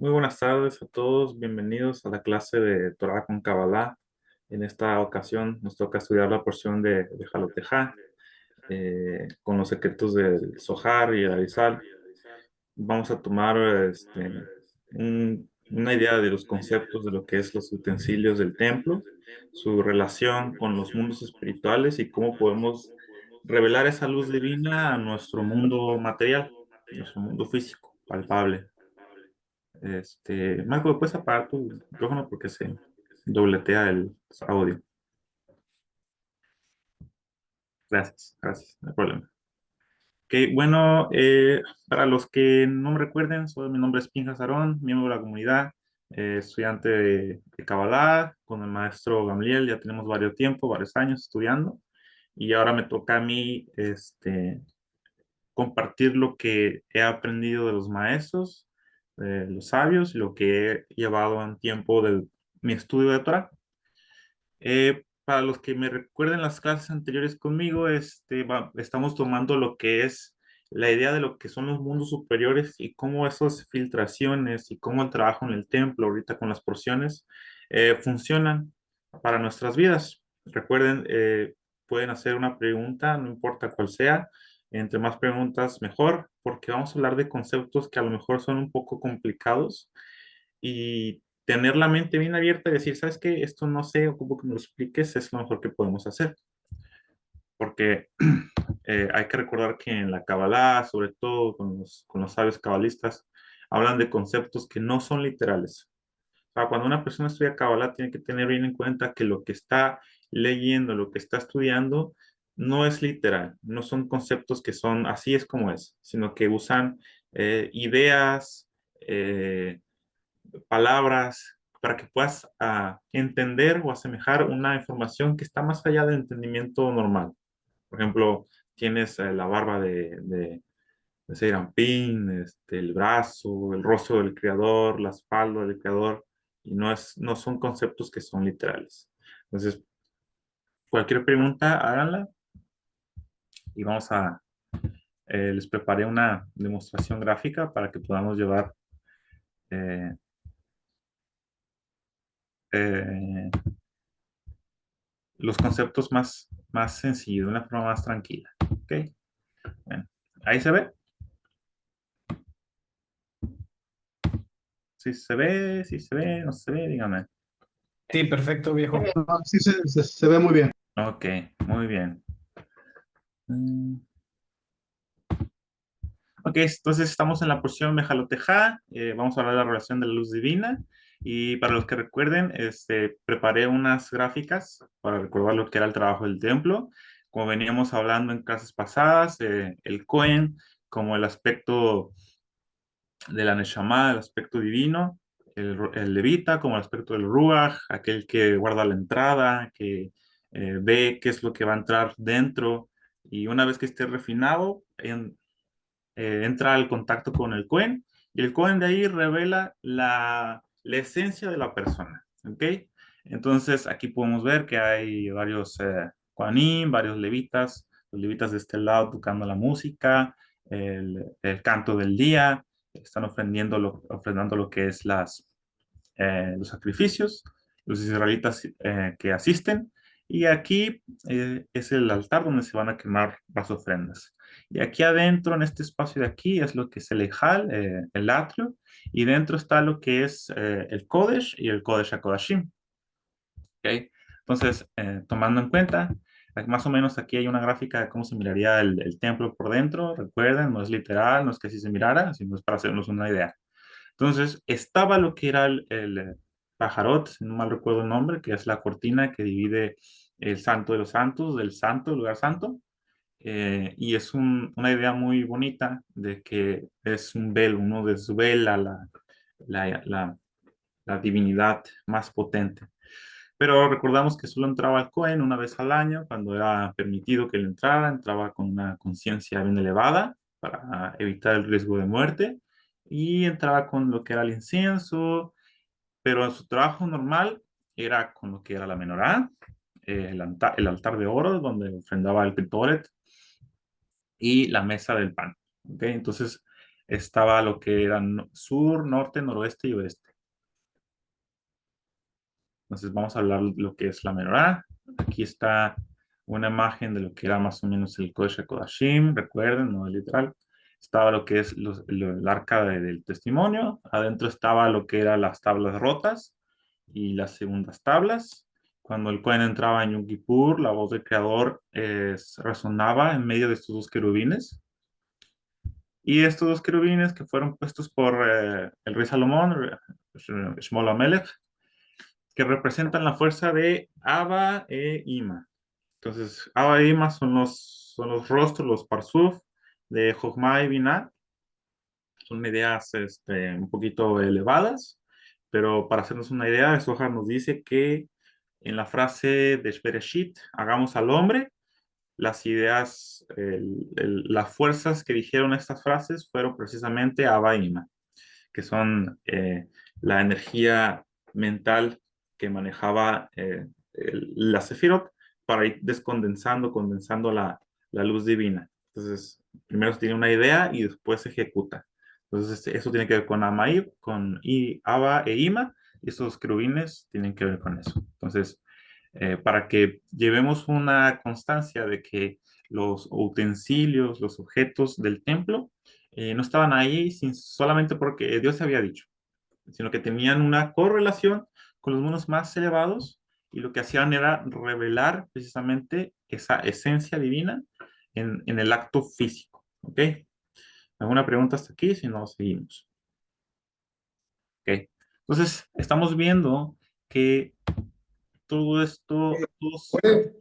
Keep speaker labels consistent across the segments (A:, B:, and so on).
A: Muy buenas tardes a todos, bienvenidos a la clase de Torah con Kabbalah. En esta ocasión nos toca estudiar la porción de Jalotejá, con los secretos del Zohar y el Arizal. Vamos a tomar una idea de los conceptos de lo que es los utensilios del templo, su relación con los mundos espirituales y cómo podemos revelar esa luz divina a nuestro mundo material, nuestro mundo físico, palpable. Marco, ¿puedes apagar tu micrófono porque se dobletea el audio? Gracias, gracias, no hay problema. Ok, bueno, para los que no me recuerden, mi nombre es Pinjas Aarón, miembro de la comunidad, estudiante de Kabbalah con el maestro Gamliel. Ya tenemos varios años estudiando, y ahora me toca a mí compartir lo que he aprendido de los maestros, de los sabios, y lo que he llevado en tiempo de mi estudio de Torah. Para los que me recuerden las clases anteriores conmigo, estamos tomando lo que es la idea de lo que son los mundos superiores y cómo esas filtraciones y cómo el trabajo en el templo, ahorita con las porciones, funcionan para nuestras vidas. Recuerden, pueden hacer una pregunta, no importa cuál sea. Entre más preguntas, mejor, porque vamos a hablar de conceptos que a lo mejor son un poco complicados, y tener la mente bien abierta y decir, ¿sabes qué? Esto no sé, ocupo que me lo expliques, es lo mejor que podemos hacer. Porque hay que recordar que en la Kabbalah, sobre todo con los sabios cabalistas, hablan de conceptos que no son literales. O sea, cuando una persona estudia Kabbalah, tiene que tener bien en cuenta que lo que está leyendo, lo que está estudiando, no es literal, no son conceptos que son así es como es, sino que usan ideas, palabras, para que puedas entender o asemejar una información que está más allá del entendimiento normal. Por ejemplo, tienes la barba de Serampín, el brazo, el rostro del creador, la espalda del creador, y no son conceptos que son literales. Entonces, cualquier pregunta, háganla, y les preparé una demostración gráfica para que podamos llevar eh, eh, los conceptos más sencillos, de una forma más tranquila. ¿Ok? Bueno, ahí se ve. Si se ve, no se ve, dígame.
B: Sí, perfecto, viejo.
C: No, sí se ve muy bien.
A: Ok, muy bien. Mm, Ok, entonces estamos en la porción Mejalotejá. Vamos a hablar de la relación de la luz divina. Y para los que recuerden, preparé unas gráficas para recordar lo que era el trabajo del templo. Como veníamos hablando en clases pasadas, el Cohen como el aspecto de la Neshama, el aspecto divino, el levita como el aspecto del Ruach, aquel que guarda la entrada, que ve qué es lo que va a entrar dentro, y una vez que esté refinado, entra al contacto con el Cohen, y el Cohen de ahí revela la esencia de la persona. ¿Ok? Entonces aquí podemos ver que hay varios Kohanim, varios levitas, los levitas de este lado tocando la música, el canto del día, están ofrendando lo que es los sacrificios, los israelitas que asisten, y aquí es el altar donde se van a quemar las ofrendas. Y aquí adentro, en este espacio de aquí, es lo que es el Ejal, el atrio, y dentro está lo que es el Kodesh y el Kodesh HaKodashim. ¿Ok? Entonces, tomando en cuenta, más o menos aquí hay una gráfica de cómo se miraría el templo por dentro. Recuerden, no es literal, no es que así se mirara, sino es para hacernos una idea. Entonces, estaba lo que era el pajarot, si no mal recuerdo el nombre, que es la cortina que divide el santo de los santos del santo, el lugar santo. Y es una idea muy bonita de que es un velo, uno desvela la, la, la divinidad más potente. Pero recordamos que solo entraba el Cohen una vez al año, cuando era permitido que él entraba con una conciencia bien elevada para evitar el riesgo de muerte, y entraba con lo que era el incienso, pero en su trabajo normal era con lo que era la menorá, el altar de oro donde ofrendaba el Ketoret, y la mesa del pan. ¿Ok? Entonces, estaba lo que era sur, norte, noroeste y oeste. Entonces vamos a hablar de lo que es la menorá. Aquí está una imagen de lo que era más o menos el Kodesh HaKodashim, recuerden, no es literal. Estaba lo que es el arca del testimonio. Adentro estaba lo que eran las tablas rotas y las segundas tablas. Cuando el Cohen entraba en Yom Kippur, la voz del Creador resonaba en medio de estos dos querubines. Y estos dos querubines que fueron puestos por el rey Salomón, Shmuel Amelech, que representan la fuerza de Abba e Ima. Entonces, Abba e Ima son los rostros, los parsuf de Jochma y Binah. Son ideas un poquito elevadas, pero para hacernos una idea, Zohar nos dice que en la frase de Bereshit, hagamos al hombre, las ideas, las fuerzas que dijeron estas frases fueron precisamente Abba e Ima, que son la energía mental que manejaba la Sefirot para ir condensando la luz divina. Entonces, primero se tiene una idea y después se ejecuta. Entonces, eso tiene que ver con Amaib, con Abba e Ima, y esos querubines tienen que ver con eso. Entonces, para que llevemos una constancia de que los utensilios, los objetos del templo, no estaban ahí solamente porque Dios había dicho, sino que tenían una correlación con los mundos más elevados y lo que hacían era revelar precisamente esa esencia divina en el acto físico. ¿Ok? ¿Alguna pregunta hasta aquí? Si no, seguimos. ¿Ok? Entonces, estamos viendo que todo esto,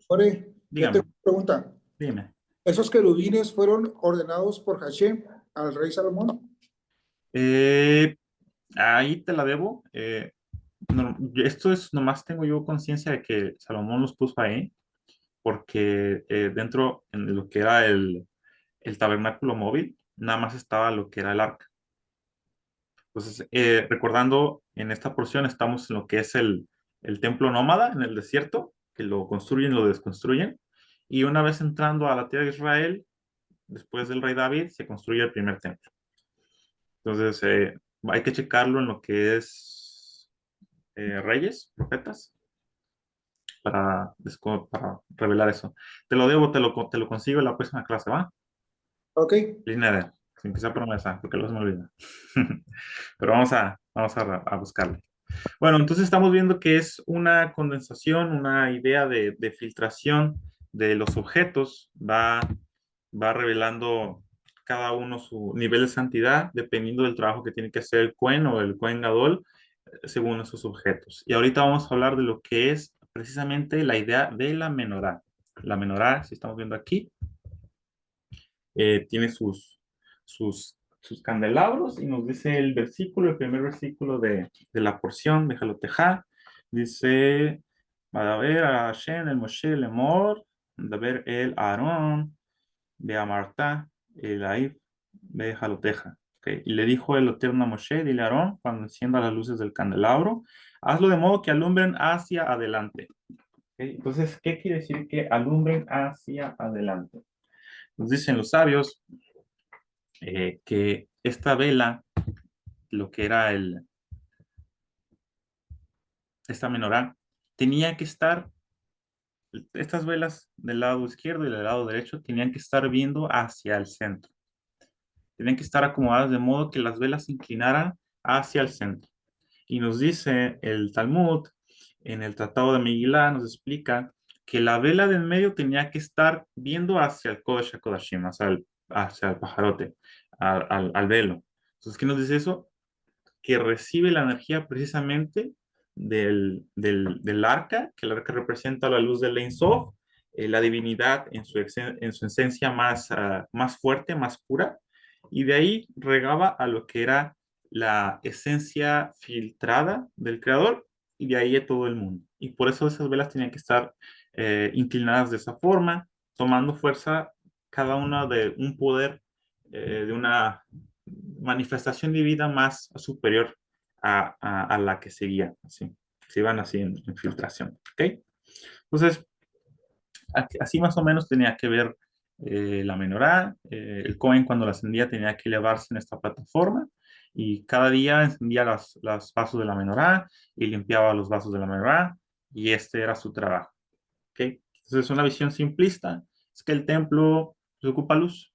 D: Ore, yo
A: dígame,
D: tengo una pregunta.
A: dime.
D: ¿Esos querubines fueron ordenados por Hashem al rey Salomón?
A: Eh, Ahí te la debo. Esto es, nomás tengo yo conciencia de que Salomón los puso ahí, porque dentro, en lo que era el tabernáculo móvil, nada más estaba lo que era el arca. Entonces, recordando, en esta porción estamos en lo que es el templo nómada en el desierto, que lo construyen, lo desconstruyen, y una vez entrando a la tierra de Israel, después del rey David, se construye el primer templo. Entonces, hay que checarlo en lo que es reyes, profetas, para revelar eso. Te lo debo, te lo consigo en la próxima clase, ¿va?
D: Ok.
A: Línea de, sin que sea promesa, porque luego se me olvida. Pero vamos a buscarlo. Bueno, entonces estamos viendo que es una condensación, una idea de filtración de los objetos, va revelando cada uno su nivel de santidad dependiendo del trabajo que tiene que hacer el Cohen o el Cohen Gadol según esos objetos. Y ahorita vamos a hablar de lo que es precisamente la idea de la menorá. La menorá, si estamos viendo aquí, tiene sus candelabros y nos dice el versículo, el primer versículo de la porción de Jalotejá. Dice, va a ver a Hashem, el Moshe, el Emor, va a ver el Aarón, de Amartá, el Aif, de Jaloteja. Okay. Y le dijo el Eterno a Moshe, dile a Aarón, cuando encienda las luces del candelabro, hazlo de modo que alumbren hacia adelante. Okay. Entonces, ¿qué quiere decir que alumbren hacia adelante? Nos dicen los sabios que esta vela, lo que era esta menorá, tenía que estar, estas velas del lado izquierdo y del lado derecho tenían que estar viendo hacia el centro. Tenían que estar acomodadas de modo que las velas se inclinaran hacia el centro. Y nos dice el Talmud, en el Tratado de Megilá, nos explica que la vela del medio tenía que estar viendo hacia el Kodesh HaKodashim, hacia el pajarote, al velo. Entonces, ¿qué nos dice eso? Que recibe la energía precisamente del arca, que el arca representa la luz del Ein Sof, la divinidad en su esencia más fuerte, más pura, y de ahí regaba a lo que era la esencia filtrada del Creador, y de ahí a todo el mundo. Y por eso esas velas tenían que estar inclinadas de esa forma, tomando fuerza cada una de un poder, de una manifestación divina más superior a la que seguía, así, se iban así en filtración, ¿ok? Entonces, así más o menos tenía que ver la menorá. El Cohen cuando la encendía tenía que elevarse en esta plataforma y cada día encendía las vasos de la menorá y limpiaba los vasos de la menorá y este era su trabajo. ¿Ok? Entonces una visión simplista es que el templo pues, ocupa luz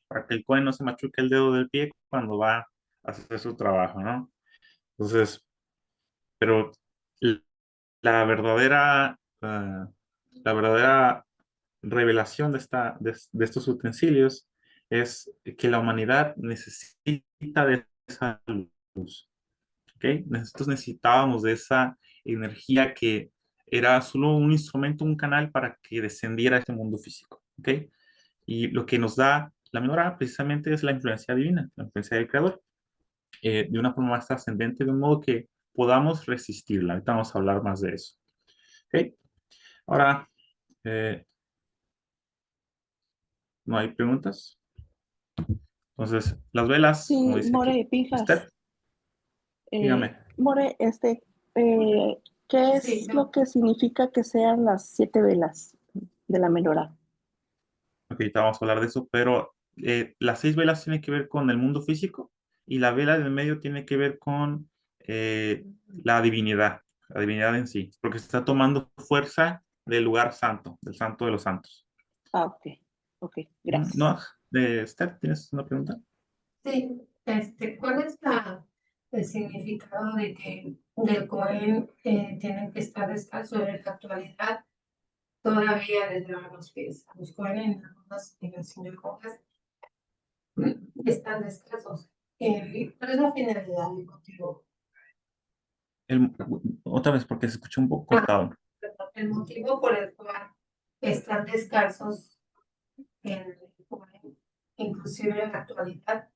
A: para que el Cohen no se machuque el dedo del pie cuando va a hacer su trabajo, ¿no? Entonces, pero la verdadera, la verdadera revelación de estos utensilios es que la humanidad necesita de esa luz, ¿ok? Nosotros necesitábamos de esa energía que era solo un instrumento, un canal para que descendiera a este mundo físico, ¿ok? Y lo que nos da la menorá precisamente es la influencia divina, la influencia del Creador, de una forma más trascendente, de un modo que podamos resistirla. Ahorita vamos a hablar más de eso, ¿ok? Ahora, eh, ¿no hay preguntas? Entonces, las velas, como
E: Sí,
A: dice aquí,
E: More, Pijas,
A: usted, dígame.
E: More, ¿qué
F: Sí,
E: es
F: no.
E: lo que significa que sean las 7 velas de la menorá?
A: Ok, ahorita vamos a hablar de eso, pero las 6 velas tienen que ver con el mundo físico y la vela del medio tiene que ver con la divinidad en sí, porque está tomando fuerza del lugar santo, del santo de los santos.
E: Ah, ok, gracias.
A: ¿No? Esther, ¿tienes una pregunta?
F: Sí, ¿cuál es el significado de que del Cohen tienen que estar descalzo en la actualidad? Todavía les lavan los pies a los Cohen en algunas sinagogas están descalzos. ¿Cuál es la finalidad del motivo?
A: El- Otra vez, porque se escuchó un poco
F: Ah,
A: cortado.
F: el motivo por el cual están descalzos en el Cohen, inclusive en la actualidad,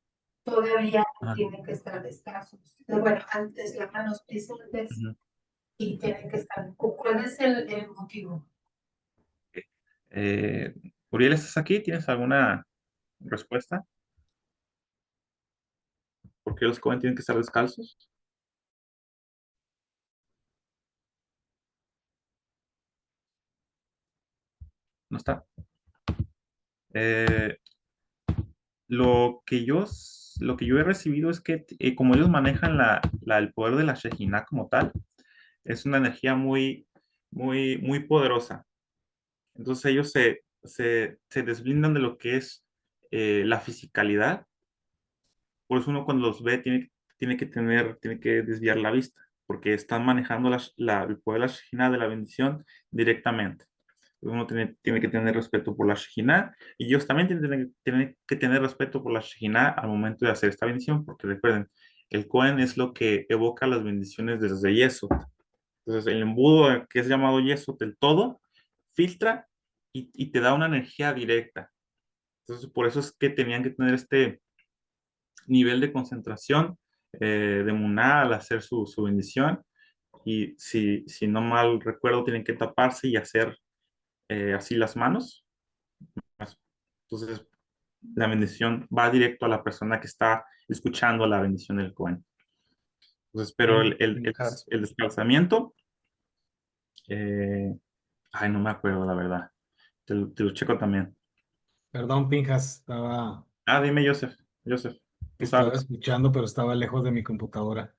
F: todavía
A: Ah,
F: tienen que estar descalzos. Bueno, antes lavan los pies antes
A: ujú.
F: y tienen que estar. ¿Cuál es el motivo?
A: Eh, Uriel, ¿estás aquí? ¿Tienes alguna respuesta? ¿Por qué los Cohen tienen que estar descalzos? ¿No está? Eh, lo que yo he recibido es que como ellos manejan el poder de la Shejinah como tal, es una energía muy poderosa. Entonces ellos se desblindan de lo que es la fisicalidad. Por eso uno cuando los ve tiene que desviar la vista, porque están manejando el poder de la Shejinah de la bendición directamente. Uno tiene que tener respeto por la Shejinah y ellos también tienen que tener respeto por la Shejinah al momento de hacer esta bendición, porque recuerden, el Cohen es lo que evoca las bendiciones desde Yesod. Entonces, el embudo que es llamado Yesod, el todo, filtra y te da una energía directa. Entonces, por eso es que tenían que tener este nivel de concentración de Muná al hacer su bendición. Y si no mal recuerdo, tienen que taparse y hacer así las manos. Entonces, la bendición va directo a la persona que está escuchando la bendición del Cohen. Entonces, pero
B: Pinjas.
A: el descalzamiento, eh, ay, no me acuerdo la verdad. Te lo checo también.
B: Perdón, Pinjas,
A: Ah, dime, Joseph, tú
B: estaba
A: sabes.
B: escuchando, pero estaba lejos de mi computadora.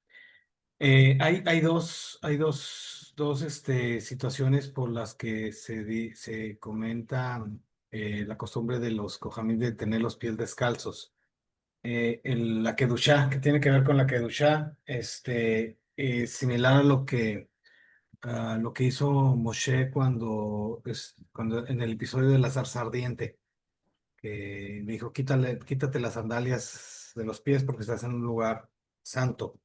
B: Hay dos situaciones por las que se comenta la costumbre de los Kohanim de tener los pies descalzos. La Kedushá, que tiene que ver con la Kedushá, similar a lo que hizo Moshe cuando en el episodio de la zarza ardiente, que me dijo, quítate las sandalias de los pies porque estás en un lugar santo.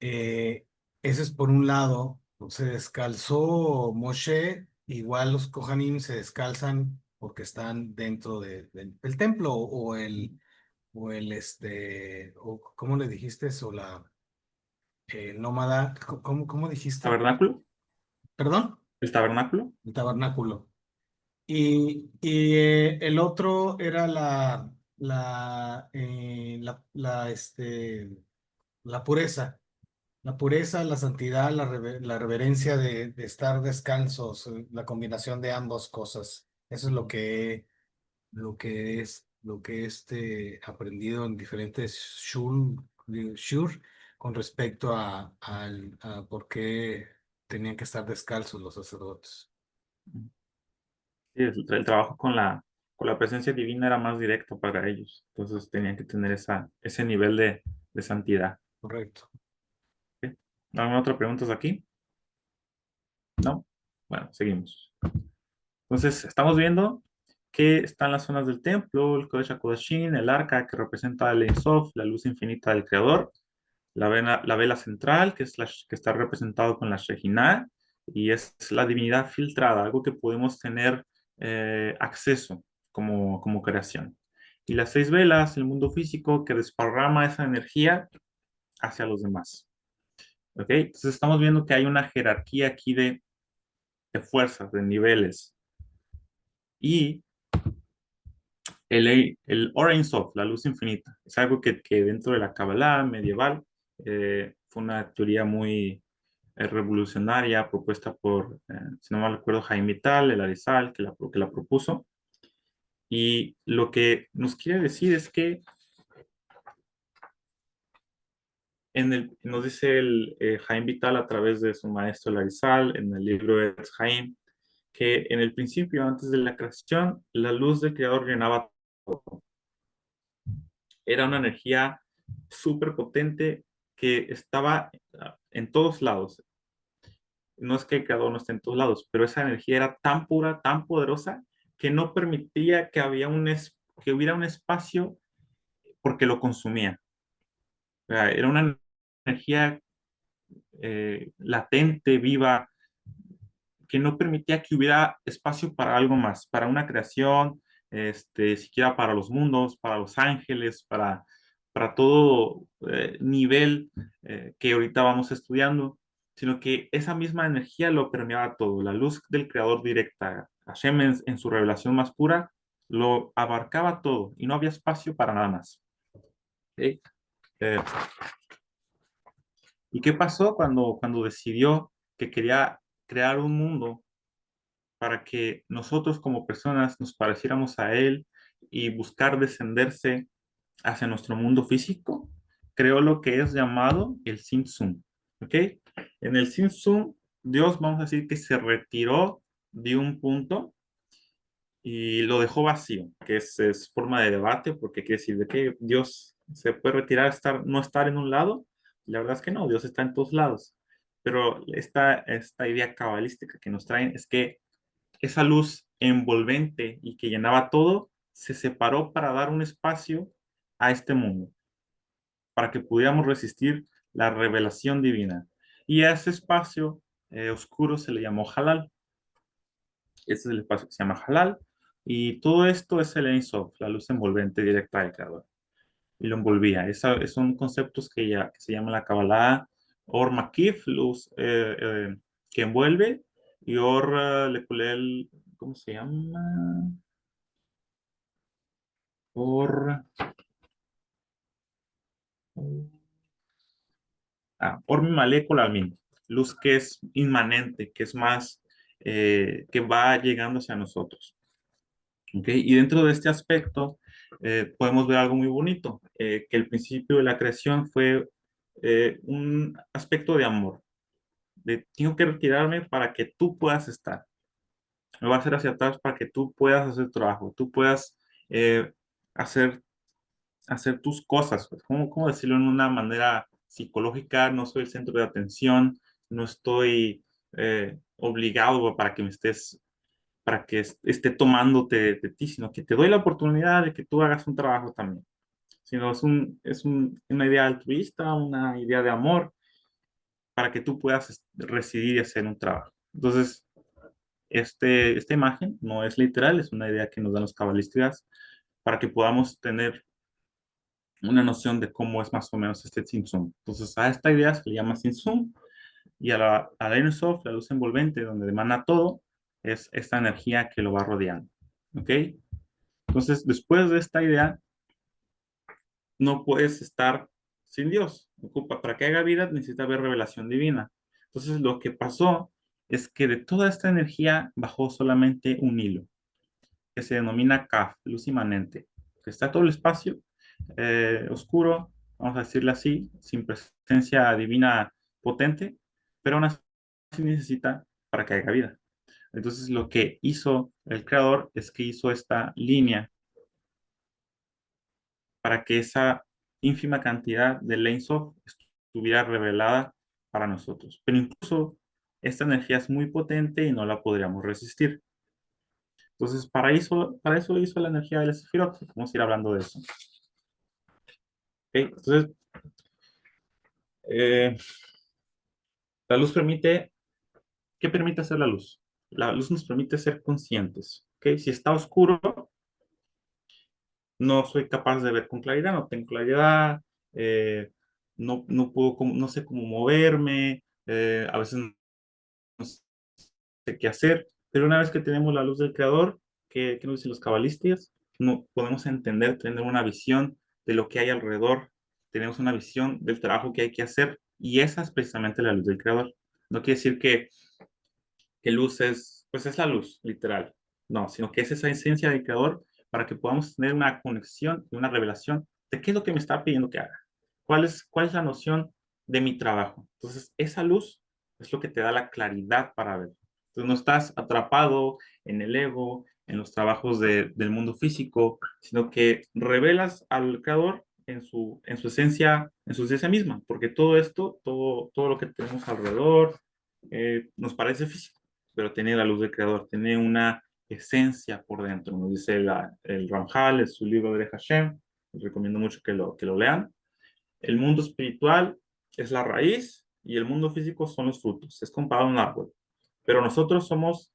B: Eh, Ese es por un lado, se descalzó Moshe, igual los Kohanim se descalzan porque están dentro del templo o ¿cómo le dijiste? O el nómada, ¿cómo dijiste?
A: ¿Tabernáculo?
B: ¿Perdón?
A: ¿El tabernáculo?
B: El tabernáculo. Y el otro era la pureza. La pureza, la santidad, la reverencia de estar descansos, la combinación de ambas cosas. Eso es lo que lo que aprendido en diferentes shur con respecto a por qué tenían que estar descalzos los sacerdotes.
A: Sí, el trabajo con la presencia divina era más directo para ellos. Entonces tenían que tener ese nivel de santidad.
B: Correcto.
A: ¿Ok? ¿Alguna otra pregunta aquí? ¿No? Bueno, seguimos. Entonces, estamos viendo que están las zonas del templo, el Kodesh HaKodashim, el arca que representa el Ein Sof, la luz infinita del Creador, la vela central, que es que está representado con la Shejinah, y es la divinidad filtrada, algo que podemos tener acceso como creación. Y las 6 velas, el mundo físico, que desparrama esa energía hacia los demás. ¿Ok? Entonces estamos viendo que hay una jerarquía aquí de fuerzas, de niveles. Y el Or Sof, la luz infinita, es algo que dentro de la Kabbalah medieval fue una teoría muy revolucionaria propuesta por, si no mal recuerdo, Jaime Tal, el Arizal, que la propuso. Y lo que nos quiere decir es que nos dice el Jaime Vital a través de su maestro el Arizal en el libro de Jaime, que en el principio, antes de la creación, la luz del Creador llenaba todo. Era una energía súper potente que estaba en todos lados. No es que el creador no esté en todos lados, pero esa energía era tan pura, tan poderosa, que no permitía que hubiera un espacio porque lo consumía. O sea, era una energía latente, viva, que no permitía que hubiera espacio para algo más, para una creación, siquiera para los mundos, para los ángeles, para todo nivel que ahorita vamos estudiando, sino que esa misma energía lo permeaba todo. La luz del Creador directa, Hashem en su revelación más pura, lo abarcaba todo y no había espacio para nada más. ¿Sí? Eh, ¿Y qué pasó cuando decidió que quería crear un mundo para que nosotros como personas nos pareciéramos a Él y buscar descenderse hacia nuestro mundo físico? Creó lo que es llamado el Tzimtzum, ¿ok? En el Tzimtzum, Dios, vamos a decir que se retiró de un punto y lo dejó vacío, que es forma de debate, porque quiere decir de que Dios se puede retirar, no estar en un lado. La verdad es que no, Dios está en todos lados. Pero esta idea cabalística que nos traen es que esa luz envolvente y que llenaba todo, se separó para dar un espacio a este mundo, para que pudiéramos resistir la revelación divina. Y a ese espacio oscuro se le llamó Halal. Ese es el espacio que se llama Halal. Y todo esto es el Ein Sof, la luz envolvente directa del Creador. Y lo envolvía. Son conceptos que se llama la Kabbalah Or Makif, luz que envuelve, y Or Lekulel, ¿cómo se llama? Or, Or Molécula al min, luz que es inmanente, que es más, que va llegando hacia nosotros. ¿Okay? Y dentro de este aspecto podemos ver algo muy bonito, que el principio de la creación fue un aspecto de amor, de tengo que retirarme para que tú puedas estar, me voy a hacer hacia atrás para que tú puedas hacer trabajo, tú puedas eh, hacer, hacer tus cosas. Pues, ¿cómo decirlo en una manera psicológica? No soy el centro de atención, no estoy obligado para que me estés para que esté tomándote de ti, sino que te doy la oportunidad de que tú hagas un trabajo también. Sino una idea altruista, una idea de amor, para que tú puedas residir y hacer un trabajo. Entonces, esta imagen no es literal, es una idea que nos dan los cabalistas para que podamos tener una noción de cómo es más o menos este Tzimtzum. Entonces, a esta idea se le llama Tzimtzum, y a la Ein Sof, la luz envolvente, donde emana todo, es esta energía que lo va rodeando. ¿Ok? Entonces, después de esta idea, no puedes estar sin Dios. Para que haga vida necesita haber revelación divina. Entonces, lo que pasó es que de toda esta energía bajó solamente un hilo. que se denomina Kaf, luz inmanente, que está todo el espacio oscuro, vamos a decirle así, sin presencia divina potente, pero aún así necesita para que haya vida. Entonces lo que hizo el creador es que hizo esta línea para que esa ínfima cantidad de Ein Sof estuviera revelada para nosotros. Pero incluso esta energía es muy potente y no la podríamos resistir. Entonces, para eso hizo la energía del Sefirot. Vamos a ir hablando de eso. ¿Okay? Entonces, la luz permite, ¿qué permite hacer la luz? La luz nos permite ser conscientes. ¿Okay? Si está oscuro, no soy capaz de ver con claridad, no tengo claridad, no puedo, no sé cómo moverme, a veces no sé qué hacer, pero una vez que tenemos la luz del Creador, que nos dicen los cabalistas, no, podemos entender, tener una visión de lo que hay alrededor, tenemos una visión del trabajo que hay que hacer, y esa es precisamente la luz del Creador. No quiere decir que luz es, pues es la luz, literal, no, sino que es esa esencia del Creador para que podamos tener una conexión y una revelación de qué es lo que me está pidiendo que haga, cuál es la noción de mi trabajo. Entonces, esa luz es lo que te da la claridad para ver. Entonces, no estás atrapado en el ego, en los trabajos del mundo físico, sino que revelas al Creador en su esencia misma, porque todo esto, todo lo que tenemos alrededor, nos parece físico, pero tiene la luz del Creador, tiene una esencia por dentro. Nos dice el Ramjal, es su libro de Hashem, les recomiendo mucho que lo lean. El mundo espiritual es la raíz y el mundo físico son los frutos. Es comparado a un árbol. Pero nosotros somos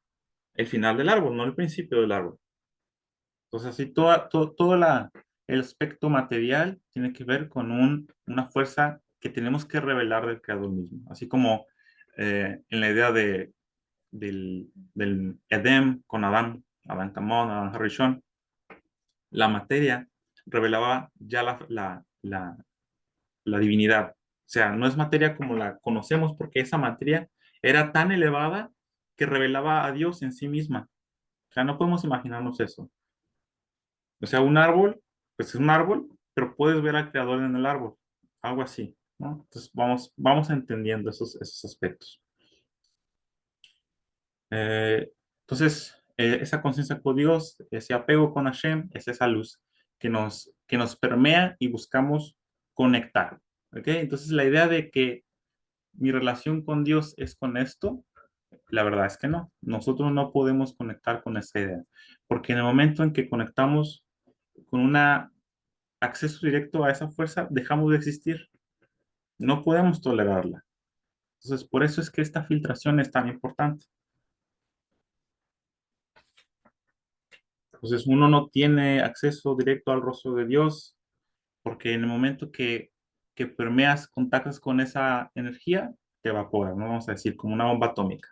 A: el final del árbol, no el principio del árbol. Entonces, así todo el aspecto material tiene que ver con una fuerza que tenemos que revelar del Creador mismo. Así como en la idea del Edem con Adán Camón, Adán Harishon, la materia revelaba ya la divinidad. O sea, no es materia como la conocemos porque esa materia era tan elevada que revelaba a Dios en sí misma. O sea, no podemos imaginarnos eso. O sea, un árbol, pues es un árbol, pero puedes ver al creador en el árbol. Algo así, ¿no? Entonces vamos entendiendo esos aspectos. Entonces, esa conciencia con Dios, ese apego con Hashem, es esa luz que nos permea y buscamos conectar. ¿Ok? Entonces, la idea de que mi relación con Dios es con esto, la verdad es que no. Nosotros no podemos conectar con esa idea, porque en el momento en que conectamos con un acceso directo a esa fuerza, dejamos de existir. No podemos tolerarla. Entonces, por eso es que esta filtración es tan importante. Entonces uno no tiene acceso directo al rostro de Dios porque en el momento que permeas, contactas con esa energía, te evaporas, ¿no? Vamos a decir, como una bomba atómica.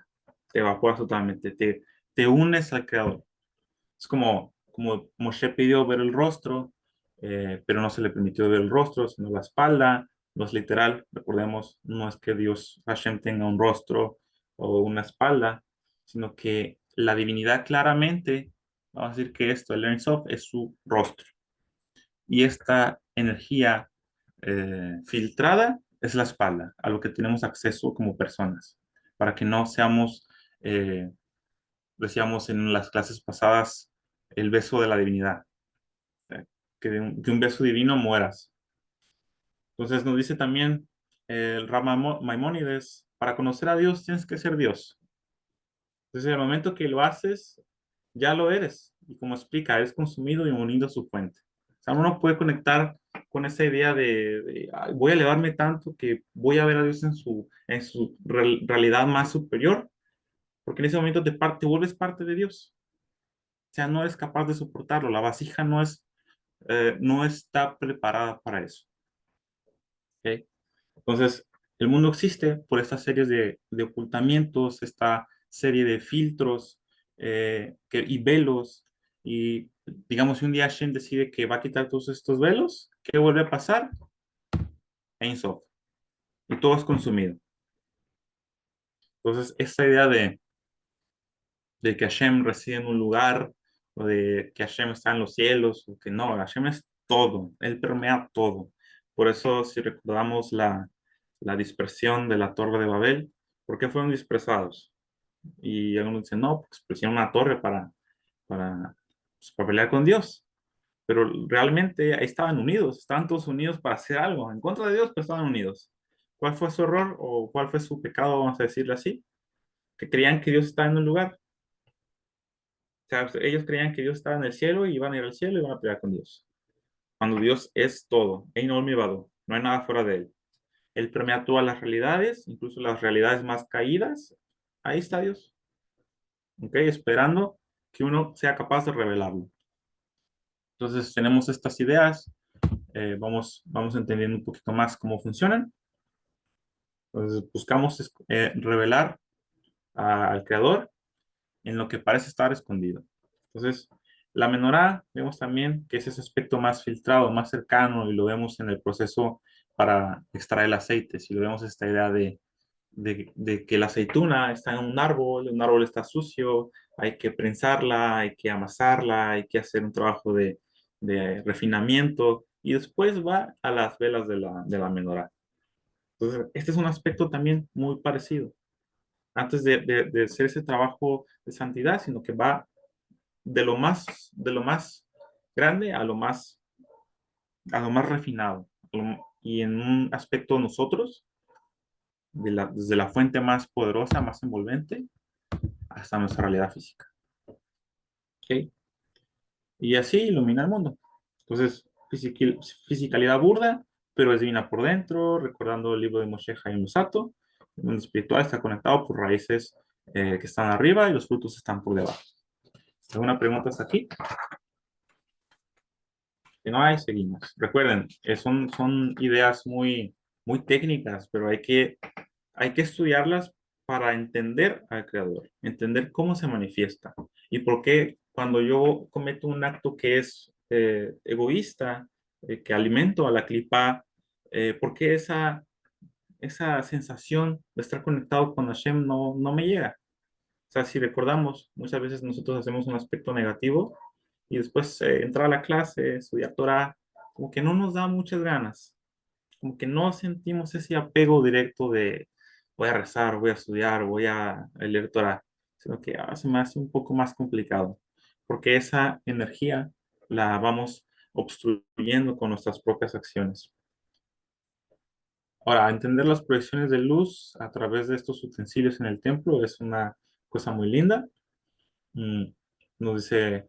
A: Te evaporas totalmente, te unes al Creador. Es como Moshe pidió ver el rostro, pero no se le permitió ver el rostro, sino la espalda. No es literal, recordemos, no es que Dios, Hashem, tenga un rostro o una espalda, sino que la divinidad claramente, vamos a decir que esto, el Ein Sof, es su rostro. Y esta energía filtrada es la espalda, a lo que tenemos acceso como personas, para que no seamos, decíamos en las clases pasadas, el beso de la divinidad, que de un beso divino mueras. Entonces nos dice también el Rama Maimónides, para conocer a Dios tienes que ser Dios. Entonces en el momento que lo haces, ya lo eres. Y como explica, eres consumido y unido a su fuente. O sea, uno puede conectar con esa idea de "Ay, voy a elevarme tanto que voy a ver a Dios en su realidad más superior, porque en ese momento te vuelves parte de Dios. O sea, no eres capaz de soportarlo. La vasija no está preparada para eso. ¿Ok? Entonces, el mundo existe por estas series de ocultamientos, esta serie de filtros y velos. Y digamos, si un día Hashem decide que va a quitar todos estos velos, ¿qué vuelve a pasar? Ein Sof. Y todo es consumido. Entonces, esta idea de que Hashem reside en un lugar o de que Hashem está en los cielos, o que no, Hashem es todo, Él permea todo. Por eso, si recordamos la dispersión de la Torre de Babel, ¿por qué fueron dispersados? Y algunos dicen, no, pues pusieron una torre para pelear con Dios. Pero realmente ahí estaban todos unidos para hacer algo en contra de Dios, pero estaban unidos. ¿Cuál fue su error o cuál fue su pecado, vamos a decirlo así? Que creían que Dios estaba en un lugar. O sea, ellos creían que Dios estaba en el cielo y iban a ir al cielo y iban a pelear con Dios. Cuando Dios es todo, es inolvidable, no hay nada fuera de Él. Él permea todas las realidades, incluso las realidades más caídas. Ahí está Dios. ¿Ok? Esperando que uno sea capaz de revelarlo. Entonces tenemos estas ideas, vamos entendiendo un poquito más cómo funcionan. Entonces buscamos revelar al Creador en lo que parece estar escondido. Entonces, la menorá, vemos también que es ese aspecto más filtrado, más cercano, y lo vemos en el proceso para extraer el aceite. Si lo vemos esta idea de que la aceituna está en un árbol está sucio, hay que prensarla, hay que amasarla, hay que hacer un trabajo de refinamiento, y después va a las velas de la menorá. Entonces, este es un aspecto también muy parecido. Antes de hacer ese trabajo de santidad, sino que va de lo más grande a lo más refinado. Y en un aspecto nosotros, desde la fuente más poderosa, más envolvente, hasta nuestra realidad física. ¿Ok? Y así ilumina el mundo. Entonces, fisicalidad burda, pero es divina por dentro, recordando el libro de Moshe Haim Lusato. El mundo espiritual está conectado por raíces que están arriba y los frutos están por debajo. ¿Alguna pregunta hasta aquí? Si no hay, seguimos. Recuerden, son ideas muy, muy técnicas, pero hay que estudiarlas para entender al Creador, entender cómo se manifiesta y por qué cuando yo cometo un acto que es egoísta, que alimento a la clipa, por qué esa sensación de estar conectado con Hashem no me llega. O sea, si recordamos, muchas veces nosotros hacemos un aspecto negativo y después entrar a la clase, estudiar Torah, como que no nos da muchas ganas, como que no sentimos ese apego directo de voy a rezar, voy a estudiar, voy a leer Torah, sino que se me hace un poco más complicado, porque esa energía la vamos obstruyendo con nuestras propias acciones. Ahora, entender las proyecciones de luz a través de estos utensilios en el templo es una cosa muy linda. Mm, Nos dice,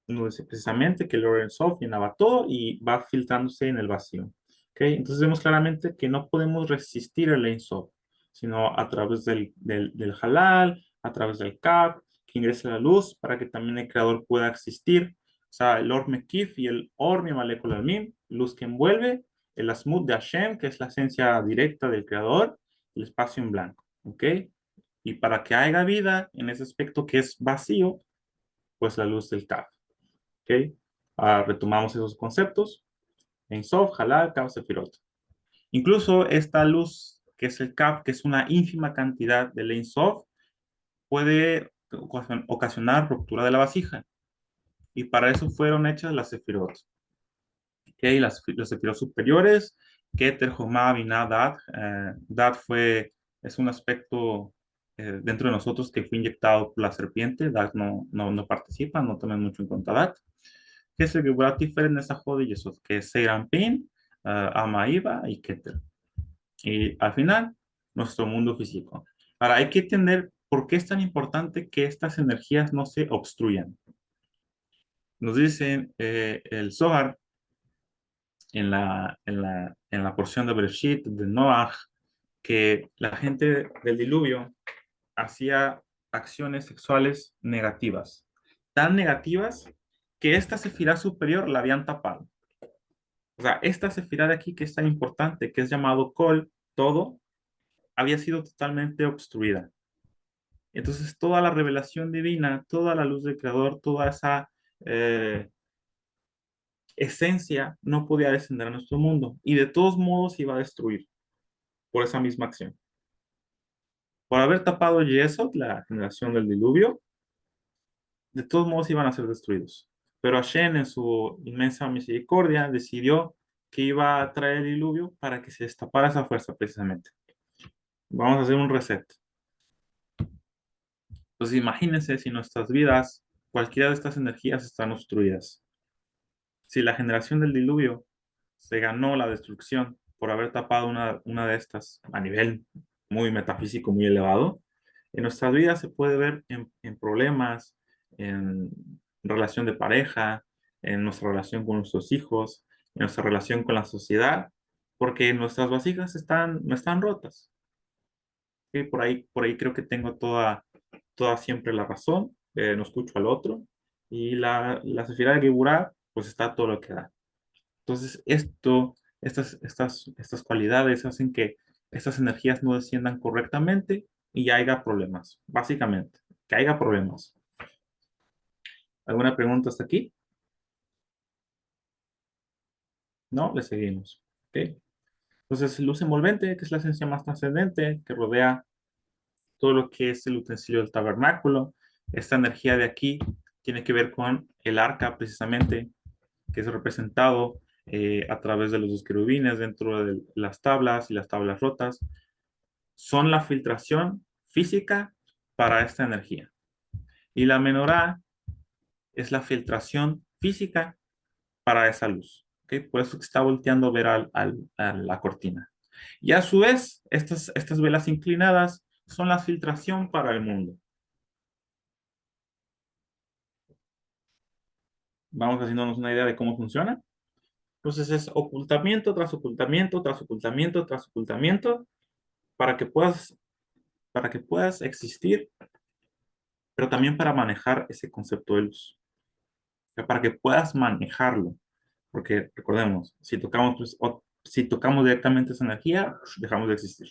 A: nos dice precisamente que el Orient Soft llenaba todo y va filtrándose en el vacío. ¿Ok? Entonces vemos claramente que no podemos resistir el Ein Sof, sino a través del halal, a través del kaf, que ingrese la luz para que también el creador pueda existir. O sea, el Or Mekif y el Or Mimalekul Almim, luz que envuelve, el Asmut de Hashem, que es la esencia directa del creador, el espacio en blanco. ¿Ok? Y para que haya vida en ese aspecto que es vacío, pues la luz del Kaf. ¿Ok? Retomamos esos conceptos. En Sof, Halal, Kaf, Sefirot. Incluso esta luz, que es el Kaf, que es una ínfima cantidad del Ein Sof, puede ocasionar ruptura de la vasija. Y para eso fueron hechas las Sefirot. ¿Ok? Las Sefirot superiores, Keter, Jomá, Binah, Dat. Dat es un aspecto dentro de nosotros que fue inyectado por la serpiente. Dat no participa, no tomen mucho en cuenta Dat. Que es el Geburat Tiferet Nesajod y Yesod, que es Serampin, Amaiba y Keter. Y al final, nuestro mundo físico. Ahora, hay que entender por qué es tan importante que estas energías no se obstruyan. Nos dicen el Zohar en la porción de Bereshit, de Noach, que la gente del diluvio hacía acciones sexuales negativas, tan negativas que esta sefirá superior la habían tapado. O sea, esta sefirá de aquí que es tan importante, que es llamado Kol, todo, había sido totalmente obstruida. Entonces, toda la revelación divina, toda la luz del Creador, toda esa esencia no podía descender a nuestro mundo y de todos modos iba a destruir por esa misma acción. Por haber tapado Yesod, la generación del diluvio, de todos modos iban a ser destruidos. Pero Hashem, en su inmensa misericordia, decidió que iba a traer el diluvio para que se destapara esa fuerza precisamente. Vamos a hacer un reset. Entonces imagínense si nuestras vidas, cualquiera de estas energías están obstruidas. Si la generación del diluvio se ganó la destrucción por haber tapado una de estas a nivel muy metafísico, muy elevado, en nuestras vidas se puede ver en problemas, en relación de pareja, en nuestra relación con nuestros hijos, en nuestra relación con la sociedad, porque nuestras vasijas no están rotas. ¿Sí? Por ahí creo que tengo toda siempre la razón, no escucho al otro, y la Sefirá de Geburah, pues está todo lo que da. Entonces, estas cualidades hacen que estas energías no desciendan correctamente y haya problemas, básicamente, que haya problemas. ¿Alguna pregunta hasta aquí? No, le seguimos. ¿Ok? Entonces, luz envolvente, que es la esencia más trascendente, que rodea todo lo que es el utensilio del tabernáculo. Esta energía de aquí tiene que ver con el arca, precisamente, que es representado a través de los dos querubines dentro de las tablas y las tablas rotas. Son la filtración física para esta energía. Y la menorá es la filtración física para esa luz. ¿Okay? Por eso que está volteando a ver a la cortina. Y a su vez, estas velas inclinadas son la filtración para el mundo. Vamos haciéndonos una idea de cómo funciona. Entonces es ocultamiento tras ocultamiento, tras ocultamiento, tras ocultamiento, para que puedas existir, pero también para manejar ese concepto de luz. O sea, para que puedas manejarlo. Porque recordemos, si tocamos directamente esa energía, dejamos de existir.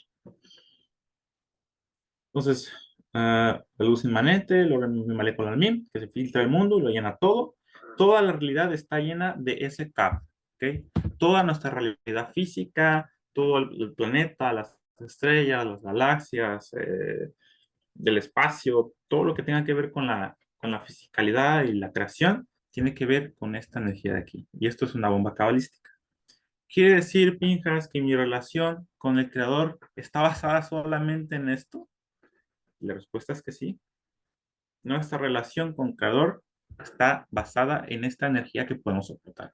A: Entonces, la luz inmanente, lo molecular MIM, que se filtra el mundo, lo llena todo. Toda la realidad está llena de ese cap. ¿Okay? Toda nuestra realidad física, todo el planeta, las estrellas, las galaxias, del espacio, todo lo que tenga que ver con la fisicalidad y la creación, tiene que ver con esta energía de aquí. Y esto es una bomba cabalística. ¿Quiere decir, Pinjas, que mi relación con el Creador está basada solamente en esto? Y la respuesta es que sí. Nuestra relación con el Creador está basada en esta energía que podemos soportar.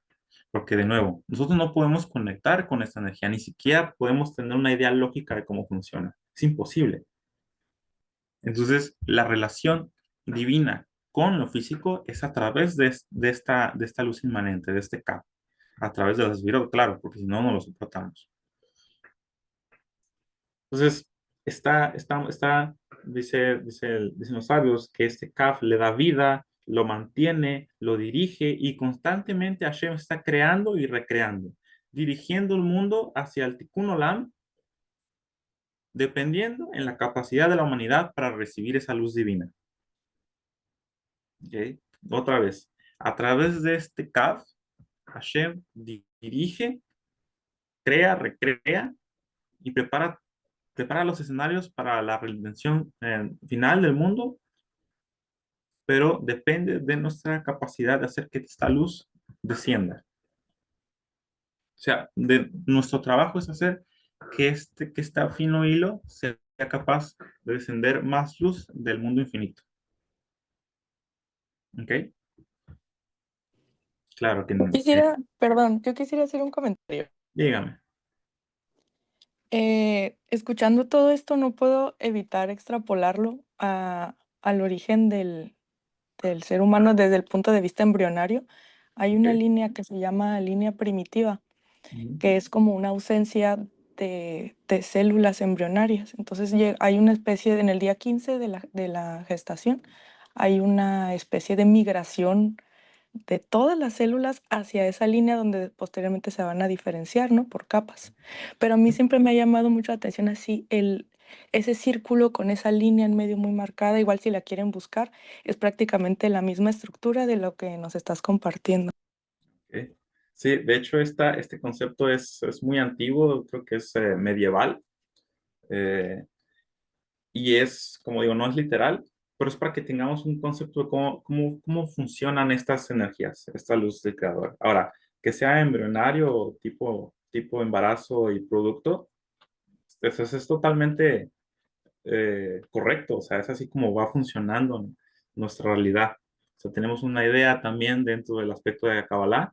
A: Porque de nuevo, nosotros no podemos conectar con esta energía, ni siquiera podemos tener una idea lógica de cómo funciona. Es imposible. Entonces, la relación divina con lo físico es a través de esta luz inmanente, de este campo, a través de las virus, claro, porque si no, no lo soportamos. Entonces, dicen los sabios que este Kaf le da vida, lo mantiene, lo dirige y constantemente Hashem está creando y recreando, dirigiendo el mundo hacia el Tikkun Olam, dependiendo en la capacidad de la humanidad para recibir esa luz divina. ¿Okay? Otra vez, a través de este Kaf, Hashem dirige, crea, recrea y prepara los escenarios para la redención final del mundo, pero depende de nuestra capacidad de hacer que esta luz descienda. O sea, nuestro trabajo es hacer que este fino hilo sea capaz de descender más luz del mundo infinito. ¿Ok? Claro que no.
G: Yo quisiera hacer un comentario.
A: Dígame.
G: Escuchando todo esto, no puedo evitar extrapolarlo al origen del ser humano desde el punto de vista embrionario. Hay una
A: Ok.
G: línea que se llama línea primitiva,
A: Ujú.
G: que es como una ausencia de células embrionarias. Entonces hay una especie, en el día 15 de la gestación, hay una especie de migración de todas las células hacia esa línea donde posteriormente se van a diferenciar, ¿no? Por capas. Pero a mí siempre me ha llamado mucho la atención así ese círculo con esa línea en medio muy marcada, igual si la quieren buscar, es prácticamente la misma estructura de lo que nos estás compartiendo.
A: Ok. Sí, de hecho, este concepto es muy antiguo, creo que es medieval, y es, como digo, no es literal, pero es para que tengamos un concepto de cómo funcionan estas energías, esta luz del creador. Ahora, que sea embrionario, tipo embarazo y producto, eso es totalmente correcto, o sea, es así como va funcionando nuestra realidad. O sea, tenemos una idea también dentro del aspecto de la Kabbalah,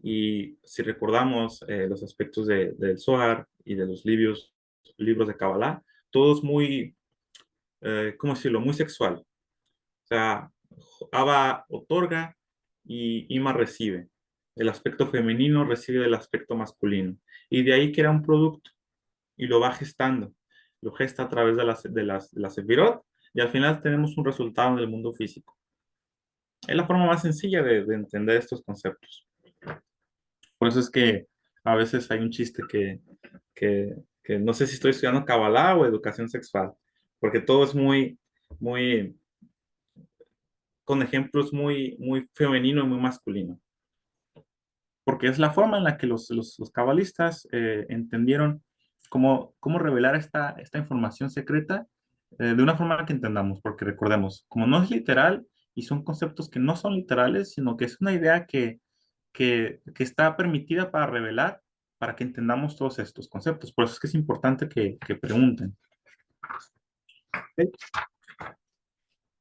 A: y si recordamos los aspectos del Zohar y de los libros de Kabbalah, todo es muy, ¿cómo decirlo?, muy sexual. O sea, Abba otorga y Ima recibe. El aspecto femenino recibe del aspecto masculino. Y de ahí crea un producto y lo va gestando. Lo gesta a través de las Sefirot, y al final tenemos un resultado en el mundo físico. Es la forma más sencilla de entender estos conceptos. Por eso es que a veces hay un chiste que no sé si estoy estudiando Kabbalah o educación sexual, porque todo es muy, con ejemplos muy femenino y muy masculino. Porque es la forma en la que los cabalistas entendieron cómo revelar esta información secreta de una forma que entendamos, porque recordemos, como no es literal y son conceptos que no son literales, sino que es una idea que está permitida para revelar, para que entendamos todos estos conceptos. Por eso es que es importante que pregunten. ¿Ok?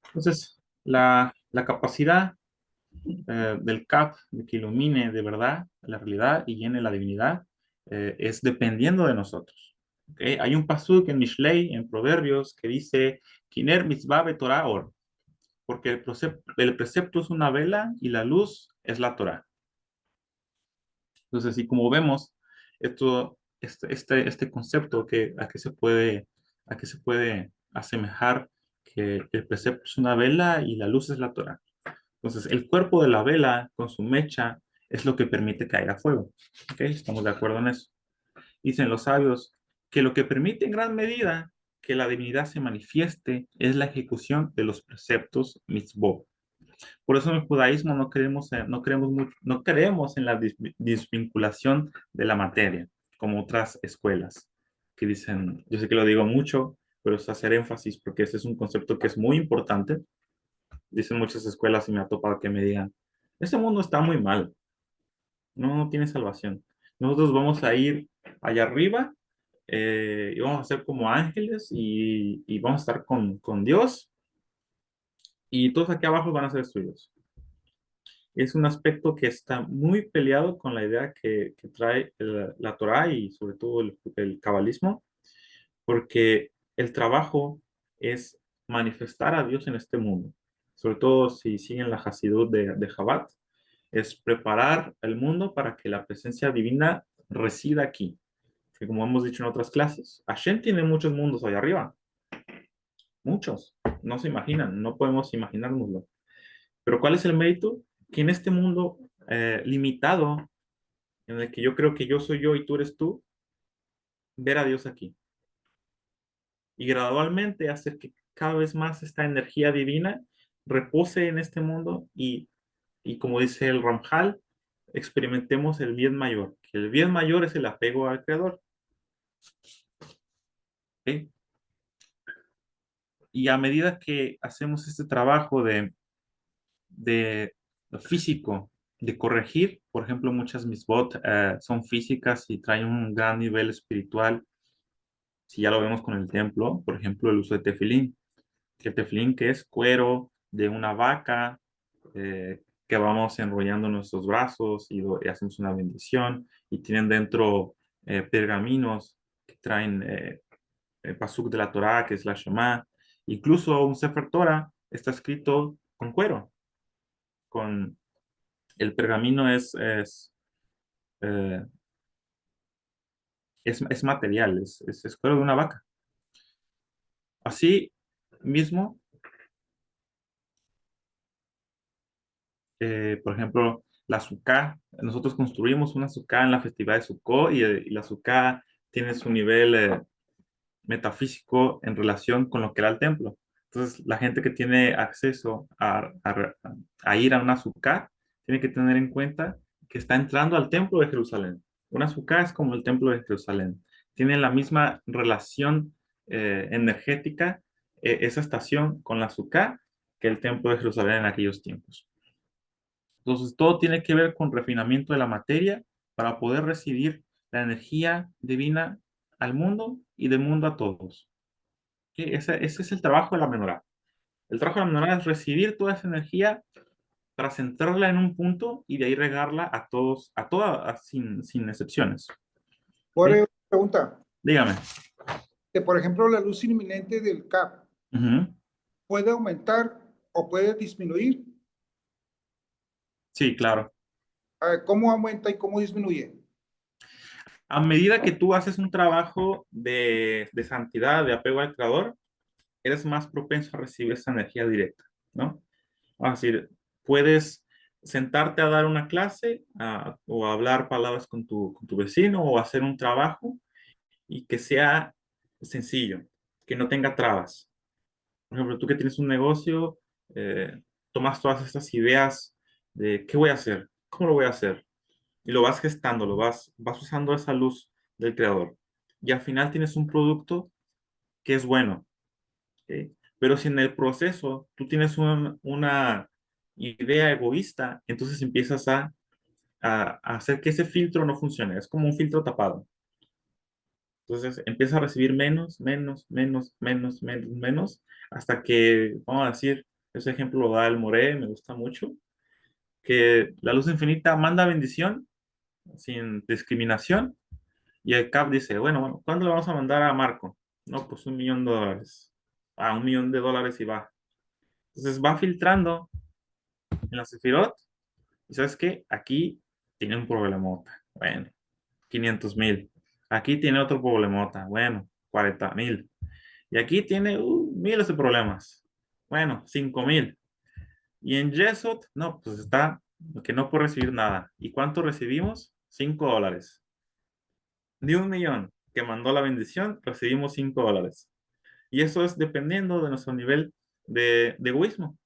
A: Entonces, la capacidad del CAP de que ilumine de verdad la realidad y llene la divinidad es dependiendo de nosotros. ¿Okay? Hay un pasuk en Mishlei, en Proverbios, que dice, Kiner mitzvah betorah or, porque el precepto es una vela y la luz es la Torah. Entonces, y como vemos, este concepto a qué se puede asemejar, que el precepto es una vela y la luz es la Torah. Entonces, el cuerpo de la vela con su mecha es lo que permite que haya fuego. ¿Ok? Estamos de acuerdo en eso. Dicen los sabios que lo que permite en gran medida que la divinidad se manifieste es la ejecución de los preceptos mitzvot. Por eso en el judaísmo no creemos en la desvinculación de la materia, como otras escuelas que dicen, yo sé que lo digo mucho, pero es hacer énfasis porque ese es un concepto que es muy importante. Dicen muchas escuelas y me ha topado que me digan, este mundo está muy mal, no tiene salvación. Nosotros vamos a ir allá arriba y vamos a ser como ángeles y vamos a estar con Dios, y todos aquí abajo van a ser destruidos. Es un aspecto que está muy peleado con la idea que trae la Torá y sobre todo el cabalismo, porque el trabajo es manifestar a Dios en este mundo. Sobre todo si siguen la Hasidut de Jabat, es preparar el mundo para que la presencia divina resida aquí. Que como hemos dicho en otras clases, Hashem tiene muchos mundos allá arriba. Muchos. No se imaginan, no podemos imaginárnoslo. Pero ¿cuál es el mérito? Que en este mundo limitado, en el que yo creo que yo soy yo y tú eres tú, ver a Dios aquí. Y gradualmente hacer que cada vez más esta energía divina repose en este mundo y como dice el Ramjal, experimentemos el bien mayor, que el bien mayor es el apego al Creador. ¿Okay? Y a medida que hacemos este trabajo de físico, de corregir, por ejemplo, muchas misbot son físicas y traen un gran nivel espiritual, si ya lo vemos con el templo, por ejemplo, el uso de tefilín, que el tefilín que es cuero de una vaca, que vamos enrollando nuestros brazos y hacemos una bendición, y tienen dentro pergaminos que traen el pasuk de la Torá, que es la Shema. Incluso un Sefer Torah está escrito con cuero, con el pergamino eh, es material, es cuero de una vaca. Así mismo, por ejemplo, la sukkah, nosotros construimos una sukkah en la festividad de Sukkot, y la sukkah tiene su nivel metafísico en relación con lo que era el templo. Entonces, la gente que tiene acceso a ir a una sukkah tiene que tener en cuenta que está entrando al templo de Jerusalén. Una sukkah es como el templo de Jerusalén. Tiene la misma relación energética esa estación con la Sukkah que el templo de Jerusalén en aquellos tiempos. Entonces, todo tiene que ver con refinamiento de la materia para poder recibir la energía divina al mundo y del mundo a todos. ¿Ok? Ese es el trabajo de la menorá. El trabajo de la menorá es recibir toda esa energía para centrarla en un punto y de ahí regarla a todos, a todas, sin excepciones.
D: Por
A: ¿Ok?
D: una pregunta,
A: Dígame.
D: que por ejemplo la luz inminente del CAP
A: Ujú.
D: puede aumentar o puede disminuir.
A: Sí, claro.
D: ¿Cómo aumenta y cómo disminuye?
A: A medida que tú haces un trabajo de santidad, de apego al Creador, eres más propenso a recibir esa energía directa, ¿no? Es decir, puedes sentarte a dar una clase o hablar palabras con tu vecino o hacer un trabajo y que sea sencillo, que no tenga trabas. Por ejemplo, tú que tienes un negocio, tomas todas estas ideas de qué voy a hacer, cómo lo voy a hacer, y lo vas gestando, vas usando esa luz del creador. Y al final tienes un producto que es bueno. ¿Ok? Pero si en el proceso tú tienes una idea egoísta, entonces empiezas a hacer que ese filtro no funcione. Es como un filtro tapado. Entonces empieza a recibir menos, menos, menos, menos, menos, menos, hasta que, vamos a decir, ese ejemplo lo da el Moré, me gusta mucho, que la luz infinita manda bendición sin discriminación y el CAP dice, bueno, ¿cuándo le vamos a mandar a Marco? No, pues $1.000.000. $1.000.000 y va. Entonces va filtrando en la Sefirot y ¿sabes qué? Aquí tiene un problemota. Bueno, 500.000. Aquí tiene otro problemota. Bueno, 40.000. Y aquí tiene miles de problemas. Bueno, 5.000. Y en Yesod, no, pues está que no puede recibir nada. ¿Y cuánto recibimos? $5. De 1.000.000 que mandó la bendición, recibimos $5. Y eso es dependiendo de nuestro nivel de egoísmo.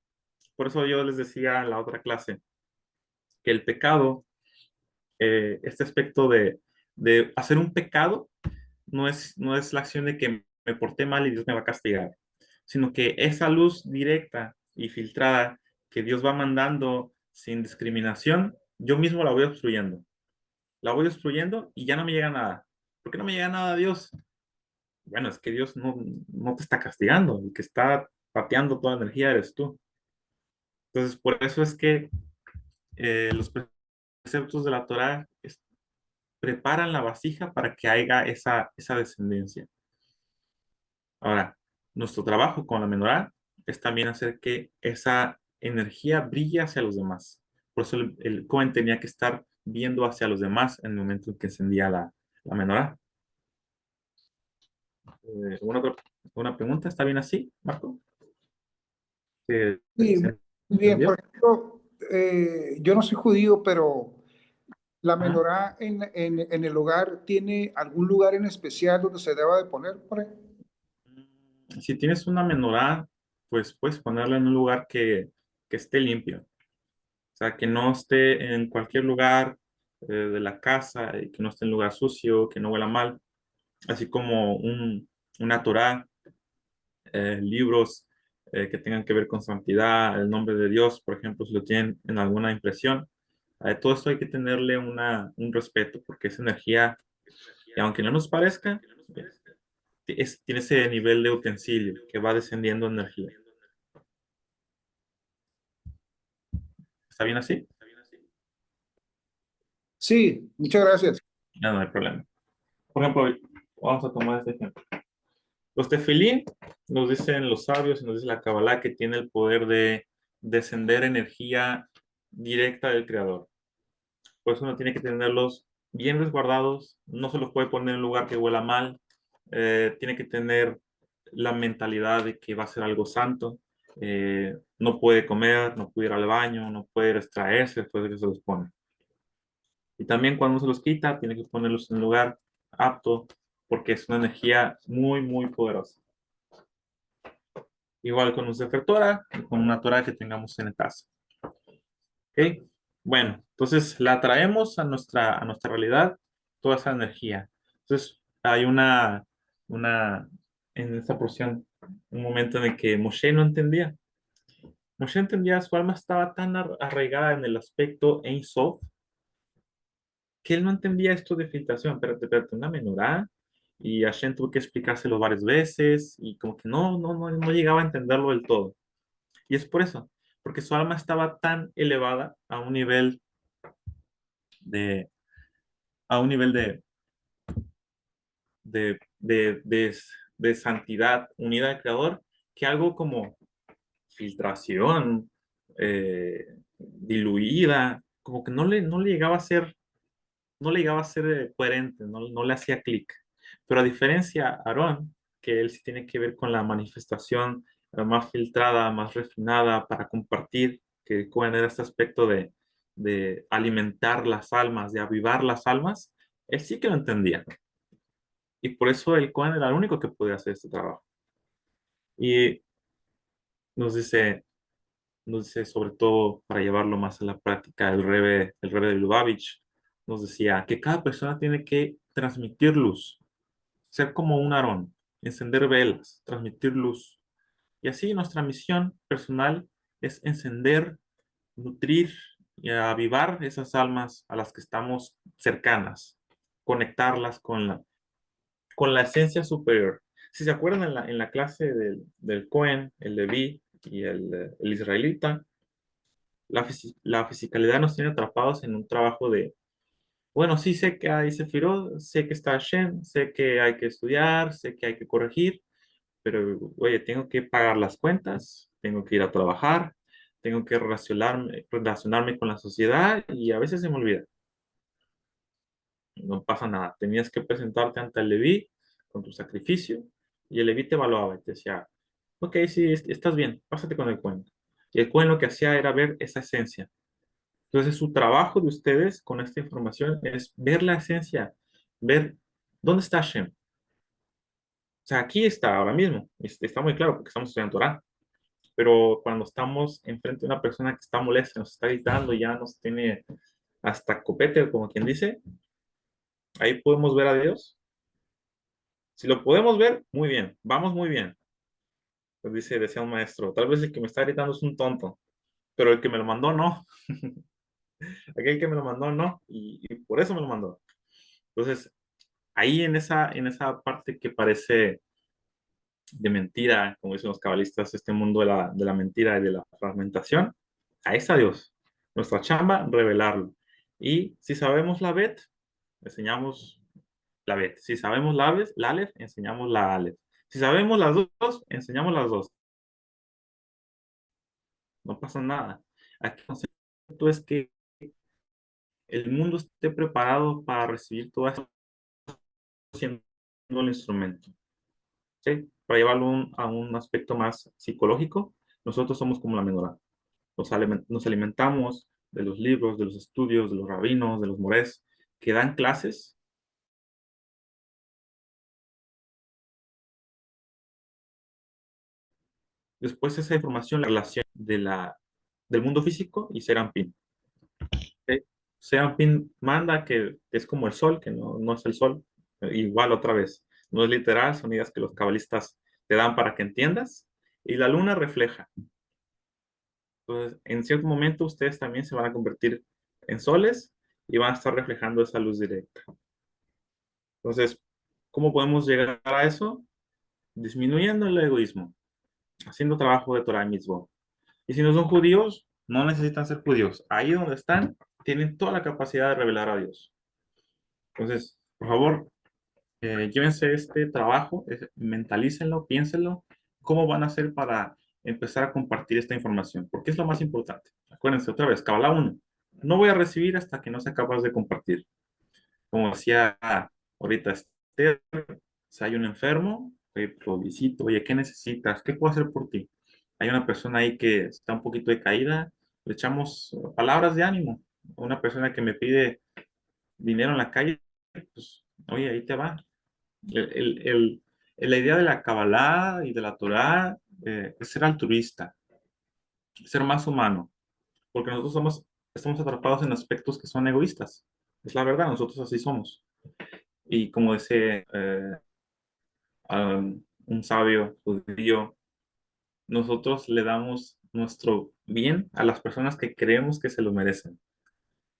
A: Por eso yo les decía en la otra clase que el pecado, este aspecto de hacer un pecado, no es la acción de que me porté mal y Dios me va a castigar, sino que esa luz directa y filtrada que Dios va mandando sin discriminación, yo mismo la voy obstruyendo. La voy obstruyendo y ya no me llega nada. ¿Por qué no me llega nada a Dios? Bueno, es que Dios no te está castigando, el que está pateando toda la energía eres tú. Entonces, por eso es que los preceptos de la Torah preparan la vasija para que haya esa descendencia. Ahora, nuestro trabajo con la menorá es también hacer que esa energía brille hacia los demás. Por eso el Cohen tenía que estar viendo hacia los demás en el momento en que encendía la menorá. ¿Una pregunta? ¿Está bien así, Marco?
D: Sí,
A: ¿Se
D: muy bien.
A: entendió?
D: Por ejemplo, yo no soy judío, pero la
A: Ajá.
D: menorá en el hogar tiene algún lugar en especial donde se deba de poner, por ejemplo.
A: Si tienes una menorá, pues puedes ponerla en un lugar que esté limpio. O sea, que no esté en cualquier lugar de la casa, y que no esté en lugar sucio, que no huela mal, así como una Torá, libros que tengan que ver con santidad, el nombre de Dios, por ejemplo, si lo tienen en alguna impresión. Todo esto hay que tenerle un respeto, porque es energía, y aunque no nos parezca, tiene ese nivel de utensilio que va descendiendo energía. ¿Está bien así?
D: Sí, muchas gracias.
A: No hay problema. Por ejemplo, vamos a tomar este ejemplo. Los tefilín nos dicen los sabios y nos dice la Kabbalah que tiene el poder de descender energía directa del Creador. Por eso uno tiene que tenerlos bien resguardados, no se los puede poner en un lugar que huela mal, tiene que tener la mentalidad de que va a ser algo santo, no puede comer, no puede ir al baño, no puede extraerse después de que se los pone. Y también cuando se los quita, tiene que ponerlos en un lugar apto porque es una energía muy, muy poderosa. Igual con un Sefer Torah y con una Torah que tengamos en casa. ¿Ok? Bueno, entonces la traemos a nuestra realidad, toda esa energía. Entonces hay una en esta porción un momento en el que Moshe no entendía. Moshe entendía, su alma estaba tan arraigada en el aspecto Ein Sof, que él no entendía esto de filtración. Espérate, una menorá. Y Hashem tuvo que explicárselo varias veces y como que no llegaba a entenderlo del todo. Y es por eso, porque su alma estaba tan elevada a un nivel de, a un nivel de santidad unida al Creador, que algo como filtración, diluida, como que no le llegaba a ser, no le llegaba a ser coherente, no le hacía clic. Pero a diferencia de Aarón, que él sí tiene que ver con la manifestación más filtrada, más refinada para compartir, que Cohen era este aspecto de alimentar las almas, de avivar las almas, él sí que lo entendía. Y por eso el Cohen era el único que podía hacer este trabajo. Y nos dice, nos dice sobre todo para llevarlo más a la práctica, el Rebbe de Lubavitch nos decía que cada persona tiene que transmitir luz, ser como un Aarón, encender velas, transmitir luz. Y así nuestra misión personal es encender, nutrir y avivar esas almas a las que estamos cercanas, conectarlas con la esencia superior. Si se acuerdan en la clase del Cohen, el Leví y el israelita, la fisicalidad nos tiene atrapados en un trabajo de, bueno, sí sé que hay Sefirot, sé que está Hashem, sé que hay que estudiar, sé que hay que corregir, pero oye, tengo que pagar las cuentas, tengo que ir a trabajar, tengo que relacionarme con la sociedad y a veces se me olvida. No pasa nada. Tenías que presentarte ante el Leví con tu sacrificio y el Leví te evaluaba y te decía, ok, sí, estás bien, pásate con el Cohen. Y el Cohen lo que hacía era ver esa esencia. Entonces, su trabajo de ustedes con esta información es ver la esencia, ver dónde está Hashem. O sea, aquí está ahora mismo, está muy claro porque estamos estudiando Torah. Pero cuando estamos enfrente de una persona que está molesta, nos está gritando, ya nos tiene hasta copete, como quien dice, ahí podemos ver a Dios. Si lo podemos ver, muy bien, vamos muy bien. Pues decía un maestro, tal vez el que me está gritando es un tonto, pero el que me lo mandó no. Aquel que me lo mandó no, y por eso me lo mandó. Entonces, ahí en esa parte que parece de mentira, como dicen los cabalistas, este mundo de la mentira y de la fragmentación, ahí está Dios. Nuestra chamba, revelarlo. Y si sabemos la Bet, enseñamos la Bet. Si sabemos la Aleph, enseñamos la Aleph. Si sabemos las dos, enseñamos las dos. No pasa nada. Aquí el concepto es que el mundo esté preparado para recibir todo esto siendo el instrumento. ¿Sí? Para llevarlo a un aspecto más psicológico, nosotros somos como la menorá. Nos alimentamos de los libros, de los estudios, de los rabinos, de los morés, que dan clases. Después esa información, la relación del mundo físico y Serampín. ¿Sí? Serampín manda que es como el sol, que no es el sol. Igual otra vez, no es literal, son ideas que los cabalistas te dan para que entiendas. Y la luna refleja. Entonces, en cierto momento ustedes también se van a convertir en soles y van a estar reflejando esa luz directa. Entonces, ¿cómo podemos llegar a eso? Disminuyendo el egoísmo, haciendo trabajo de Torah y Mitzvot. Y si no son judíos, no necesitan ser judíos. Ahí donde están, tienen toda la capacidad de revelar a Dios. Entonces, por favor, llévense este trabajo, mentalícenlo, piénsenlo, cómo van a hacer para empezar a compartir esta información, porque es lo más importante. Acuérdense otra vez, Kabbalah 1, no voy a recibir hasta que no sea capaz de compartir. Como decía ahorita Esther, si hay un enfermo, lo visito, oye, ¿qué necesitas? ¿Qué puedo hacer por ti? Hay una persona ahí que está un poquito decaída, le echamos palabras de ánimo. Una persona que me pide dinero en la calle, pues, oye, ahí te va. La idea de la Kabbalah y de la Torah es ser altruista, ser más humano, porque nosotros estamos atrapados en aspectos que son egoístas. Es la verdad, nosotros así somos. Y como dice un sabio judío, nosotros le damos nuestro bien a las personas que creemos que se lo merecen.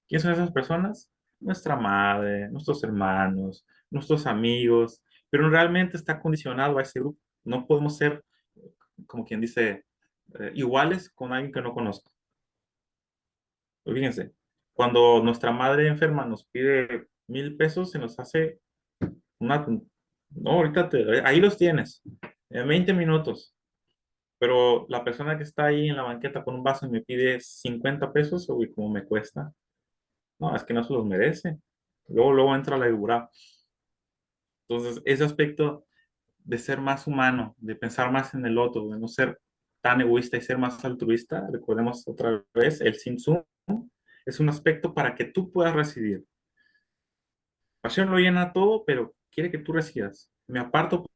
A: ¿Quiénes son esas personas? Nuestra madre, nuestros hermanos, nuestros amigos, pero realmente está condicionado a ese grupo. No podemos ser, como quien dice, iguales con alguien que no conozco. Fíjense, cuando nuestra madre enferma nos pide 1,000 pesos, se nos hace una... No, ahorita ahí los tienes, en 20 minutos. Pero la persona que está ahí en la banqueta con un vaso y me pide 50 pesos, uy, ¿cómo me cuesta? No, es que no se los merece. Luego entra la figura. Entonces, ese aspecto de ser más humano, de pensar más en el otro, de no ser tan egoísta y ser más altruista, recordemos otra vez, el Sin Tzu es un aspecto para que tú puedas recibir. Pasión lo llena todo, pero quiere que tú recibas. Me aparto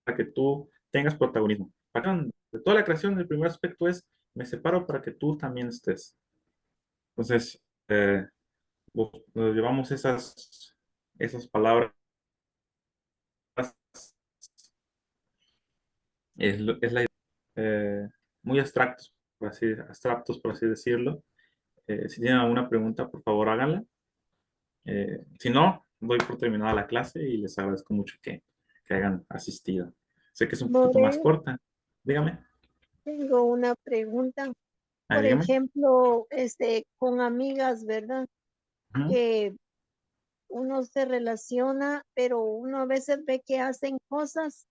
A: para que tú tengas protagonismo. De toda la creación, el primer aspecto es, me separo para que tú también estés. Entonces, nos llevamos esas palabras, es la muy abstractos, por así decirlo. Si tienen alguna pregunta, por favor háganla. Si no, doy por terminada la clase y les agradezco mucho que hayan asistido. Sé que es un poquito más
H: More,
A: corta. Dígame.
H: tengo una pregunta. Por
A: Dígame.
H: ejemplo, con amigas, ¿verdad?
A: Ujú,
H: Que uno se relaciona, pero uno a veces ve que hacen cosas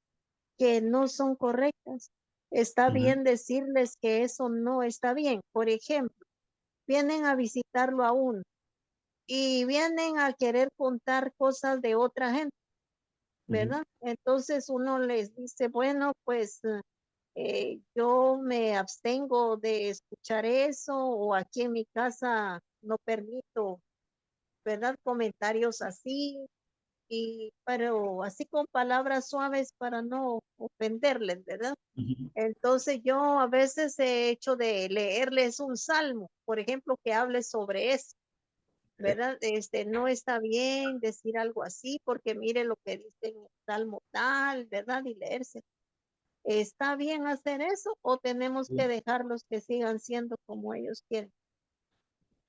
H: que no son correctas. Está
A: ujú,
H: bien decirles que eso no está bien. Por ejemplo, vienen a visitarlo a uno y vienen a querer contar cosas de otra gente,
A: ujú,
H: ¿verdad? Entonces uno les dice, bueno, pues yo me abstengo de escuchar eso o aquí en mi casa no permito, ¿verdad? Comentarios así, pero así con palabras suaves para no ofenderles, ¿verdad?
A: ujú.
H: Entonces yo a veces he hecho de leerles un salmo, por ejemplo, que hable sobre eso, ¿verdad? No está bien decir algo así porque mire lo que dice en el salmo tal, ¿verdad? Y leerse. ¿Está bien hacer eso o tenemos que dejarlos que sigan siendo como ellos quieren?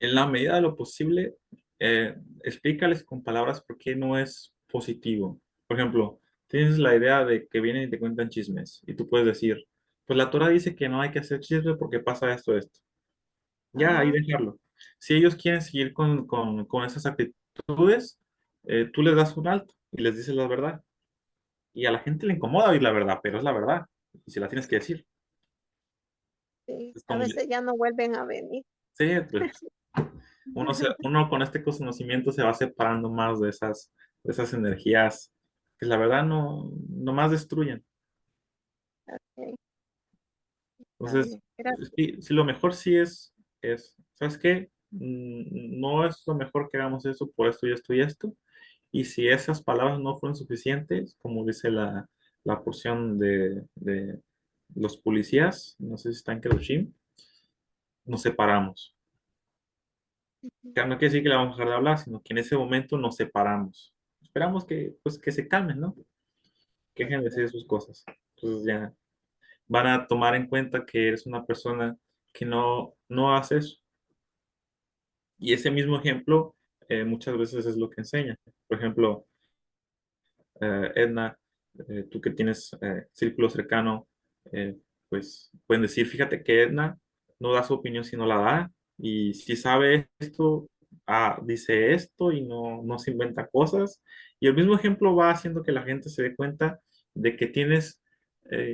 A: En la medida de lo posible, explícales con palabras por qué no es positivo. Por ejemplo, tienes la idea de que vienen y te cuentan chismes y tú puedes decir, pues la Torah dice que no hay que hacer chisme porque pasa esto. Ya, ahí
H: Ajá,
A: dejarlo. Si ellos quieren seguir con esas actitudes, tú les das un alto y les dices la verdad. Y a la gente le incomoda oír la verdad, pero es la verdad. Y si la tienes que decir.
H: sí,
A: Es
H: a
A: como,
H: veces ya no vuelven a venir.
A: sí, pues, uno con este conocimiento se va separando más de esas energías que la verdad no más destruyen.
H: Ok, está
A: Entonces,
H: bien, gracias.
A: si lo mejor sí ¿sabes qué? No es lo mejor que hagamos eso por esto y esto y esto. Y si esas palabras no fueron suficientes, como dice la porción de los policías, no sé si está en Kedoshim, nos separamos. Claro, no quiere decir que le vamos a dejar de hablar, sino que en ese momento nos separamos. Esperamos que se calmen, ¿no? Que dejen de decir sus cosas. Entonces ya van a tomar en cuenta que eres una persona que no hace eso. Y ese mismo ejemplo muchas veces es lo que enseña. Por ejemplo, Edna, tú que tienes círculo cercano, pues pueden decir, fíjate que Edna no da su opinión si no la da, y si sabe esto, dice esto y no se inventa cosas. Y el mismo ejemplo va haciendo que la gente se dé cuenta de que tienes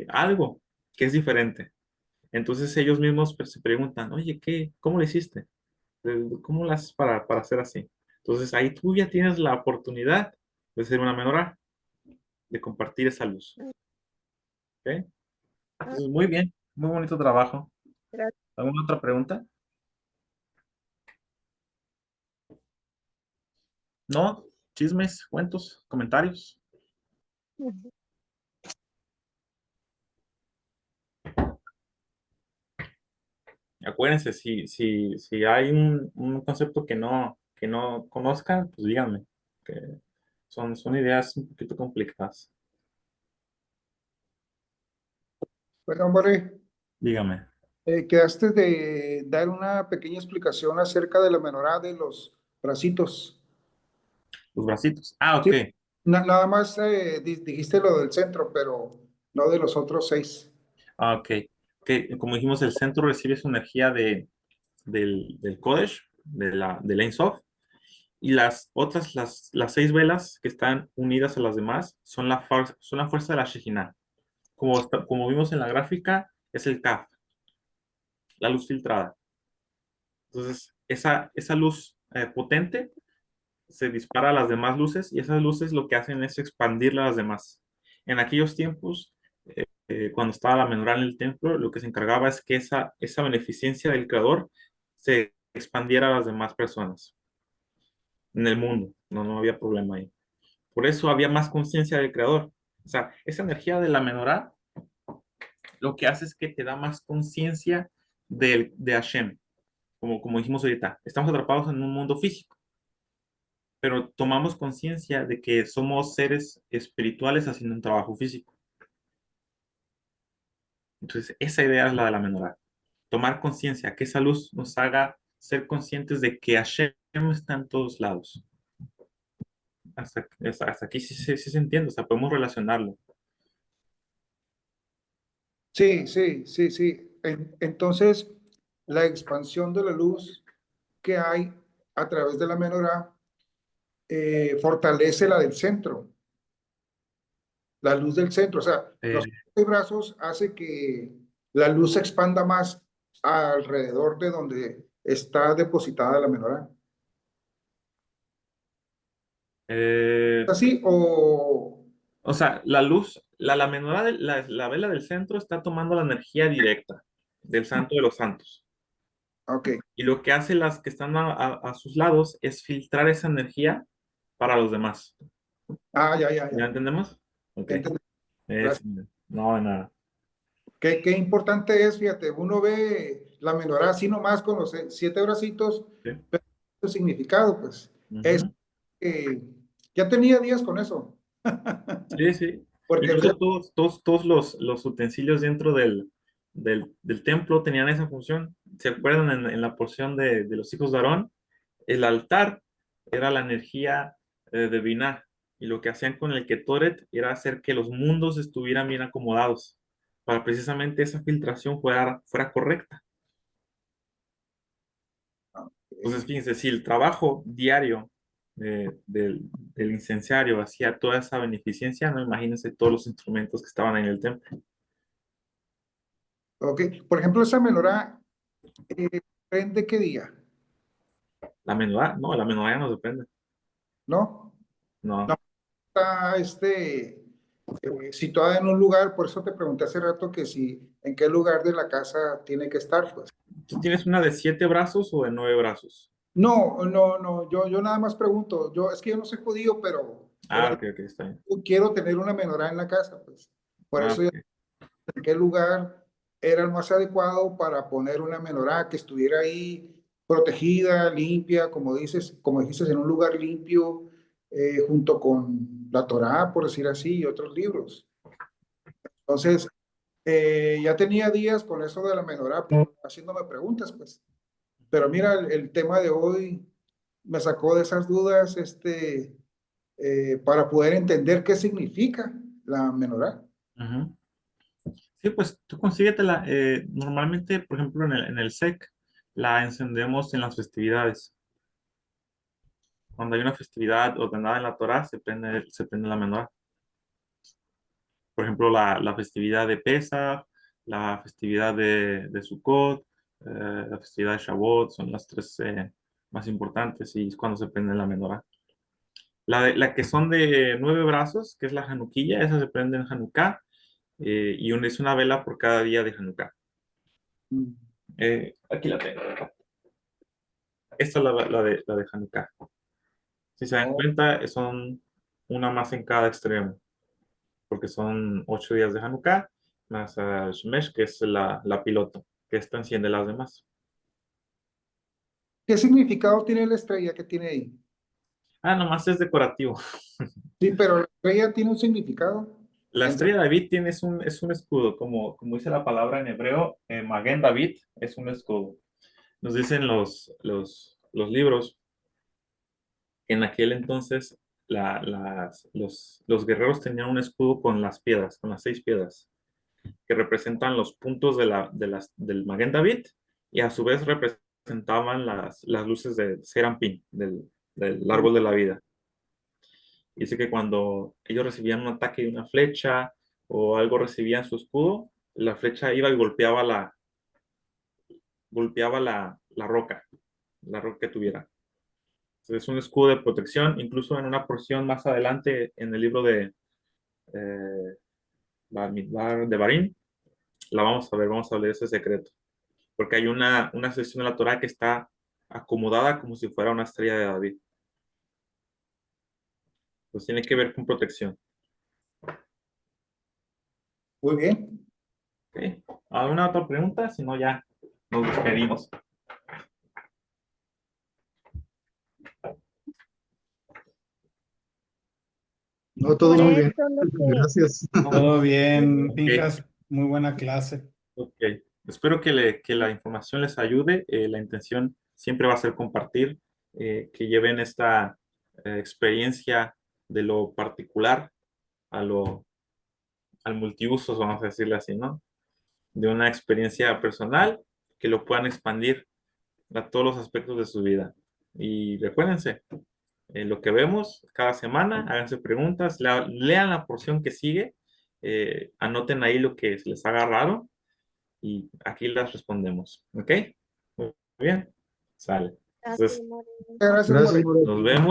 A: algo que es diferente. Entonces ellos mismos pues, se preguntan, oye, ¿cómo lo hiciste? ¿Cómo lo haces para hacer así? Entonces ahí tú ya tienes la oportunidad de ser una menorá, de compartir esa luz. ¿Ok? Entonces, muy
H: Ok,
A: bien, muy bonito trabajo.
H: gracias.
A: ¿Alguna otra pregunta? ¿No? ¿Chismes, cuentos, comentarios? Acuérdense, si hay un concepto que no conozcan, pues díganme. Que son ideas un poquito complicadas.
D: Bueno, hombre,
A: Dígame.
D: quedaste de dar una pequeña explicación acerca de la menorá de los bracitos.
A: Los bracitos. Ah, ok.
D: Sí. Nada más dijiste lo del centro, pero no de los otros 6.
A: Ah, ok. Que como dijimos, el centro recibe su energía del Kodesh, del Ein Sof, y las otras, las 6 velas que están unidas a las demás, son la fuerza de la Shejinah. Como vimos en la gráfica, es el Kaf, la luz filtrada. Entonces, esa luz potente se dispara a las demás luces y esas luces lo que hacen es expandirla a las demás. En aquellos tiempos, cuando estaba la menorá en el templo, lo que se encargaba es que esa beneficencia del Creador se expandiera a las demás personas en el mundo. No había problema ahí. Por eso había más conciencia del Creador. O sea, esa energía de la menorá lo que hace es que te da más conciencia de Hashem. Como dijimos ahorita, estamos atrapados en un mundo físico, pero tomamos conciencia de que somos seres espirituales haciendo un trabajo físico. Entonces, esa idea es la de la menorá. Tomar conciencia, que esa luz nos haga ser conscientes de que Hashem está en todos lados. Hasta aquí sí se entiende, o sea, podemos relacionarlo.
D: Sí, sí, sí, sí. Entonces, la expansión de la luz que hay a través de la menorá fortalece la del centro, la luz del centro. O sea,
A: Eh,
D: los 6 brazos hace que la luz se expanda más alrededor de donde está depositada la menorá.
A: eh,
D: ¿Así
A: o sea, la luz, la menorá, la vela del centro está tomando la energía directa del santo de los santos.
D: ok?
A: Y lo que hace las que están a sus lados es filtrar esa energía para los demás.
D: Ah, ya, ya,
A: ¿Ya
D: ya.
A: entendemos? Ok.
D: Entendí.
A: Es- no, nada.
D: Qué importante es, fíjate, uno ve la menorá así nomás con los 7 bracitos,
A: Sí.
D: pero el significado, pues, es
A: Ujú.
D: que ya tenía días con eso,
A: Sí, sí.
D: porque
A: Incluso todos los utensilios dentro del templo tenían esa función. ¿Se acuerdan en la porción de los hijos de Aarón? El altar era la energía de Binah, y lo que hacían con el Ketoret era hacer que los mundos estuvieran bien acomodados para precisamente esa filtración fuera correcta. Entonces, fíjense, si el trabajo diario del incenciario hacía toda esa beneficencia, no imagínense todos los instrumentos que estaban en el templo.
D: ok. Por ejemplo, esa menorá, ¿prende qué día?
A: La menorá, no, la menorá ya no depende.
D: ¿No?
A: No.
D: No está situada en un lugar, por eso te pregunté hace rato que si, en qué lugar de la casa tiene que estar, pues.
A: ¿Tú tienes una de 7 brazos o de 9 brazos?
D: No, no, no, yo nada más pregunto, es que yo no soy judío, pero
A: Ah, ok, está bien.
D: quiero tener una menorá en la casa, pues. Por
A: Ah,
D: eso ya
A: ok.
D: en qué lugar era el más adecuado para poner una menorá que estuviera ahí protegida, limpia, como dices, en un lugar limpio, junto con la Torá, por decir así, y otros libros. Entonces, ya tenía días con eso de la menorá, haciéndome preguntas, pues. Pero mira, el tema de hoy me sacó de esas dudas, para poder entender qué significa la menorá.
A: Ujú. Sí, pues tú consíguetela. Normalmente, por ejemplo, en el SEC, la encendemos en las festividades. Cuando hay una festividad ordenada en la Torá, se prende la menorá. Por ejemplo, la festividad de Pesach, la festividad de Sukkot, la festividad de Shavuot, son las 3 más importantes y es cuando se prende la menorá. La que son de 9 brazos, que es la Hanukkilla, esa se prende en Hanukkah, es una vela por cada día de Hanukkah. Aquí la tengo. Esta es la de Hanukkah. Si se dan
D: Oh,
A: cuenta, son una más en cada extremo, porque son 8 días de Hanukkah, más Shemesh, que es la piloto, que esta enciende las demás.
D: ¿qué significado tiene la estrella que tiene ahí?
A: Ah, nomás es decorativo.
D: Sí, pero la estrella tiene un significado.
A: La
D: Entre-
A: estrella de David es un escudo, como dice la palabra en hebreo, Maguen David es un escudo. Nos dicen los libros que en aquel entonces los guerreros tenían un escudo con las piedras, con las 6 piedras, que representan los puntos del Maguen David y a su vez representaban las luces de Serampín, del árbol de la vida. Dice que cuando ellos recibían un ataque de una flecha o algo recibían su escudo, la flecha iba y golpeaba la roca que tuviera. Entonces, es un escudo de protección, incluso en una porción más adelante en el libro de Bamidbar de Barín, la vamos a ver, vamos a leer ese secreto, porque hay una sección de la Torá que está acomodada como si fuera una estrella de David. Pues tiene que ver con protección.
D: Muy bien.
A: ¿Okay? ¿Alguna otra pregunta? Si no, ya nos despedimos.
C: No, todo
H: Por
C: muy bien.
H: eso lo que
C: Gracias.
B: Todo bien,
A: Ok.
B: Pinjas, muy buena clase.
A: Ok. Espero que la información les ayude. La intención siempre va a ser compartir, que lleven esta experiencia de lo particular al multiusos, vamos a decirle así, ¿no? De una experiencia personal que lo puedan expandir a todos los aspectos de su vida. Y recuérdense, lo que vemos cada semana, háganse preguntas, lean la porción que sigue, anoten ahí lo que les haga raro y aquí las respondemos. ¿Ok? Muy bien. Sale.
H: hace
A: Entonces,
H: una
D: Gracias,
C: Gracias,
D: More.
C: More.
A: nos vemos.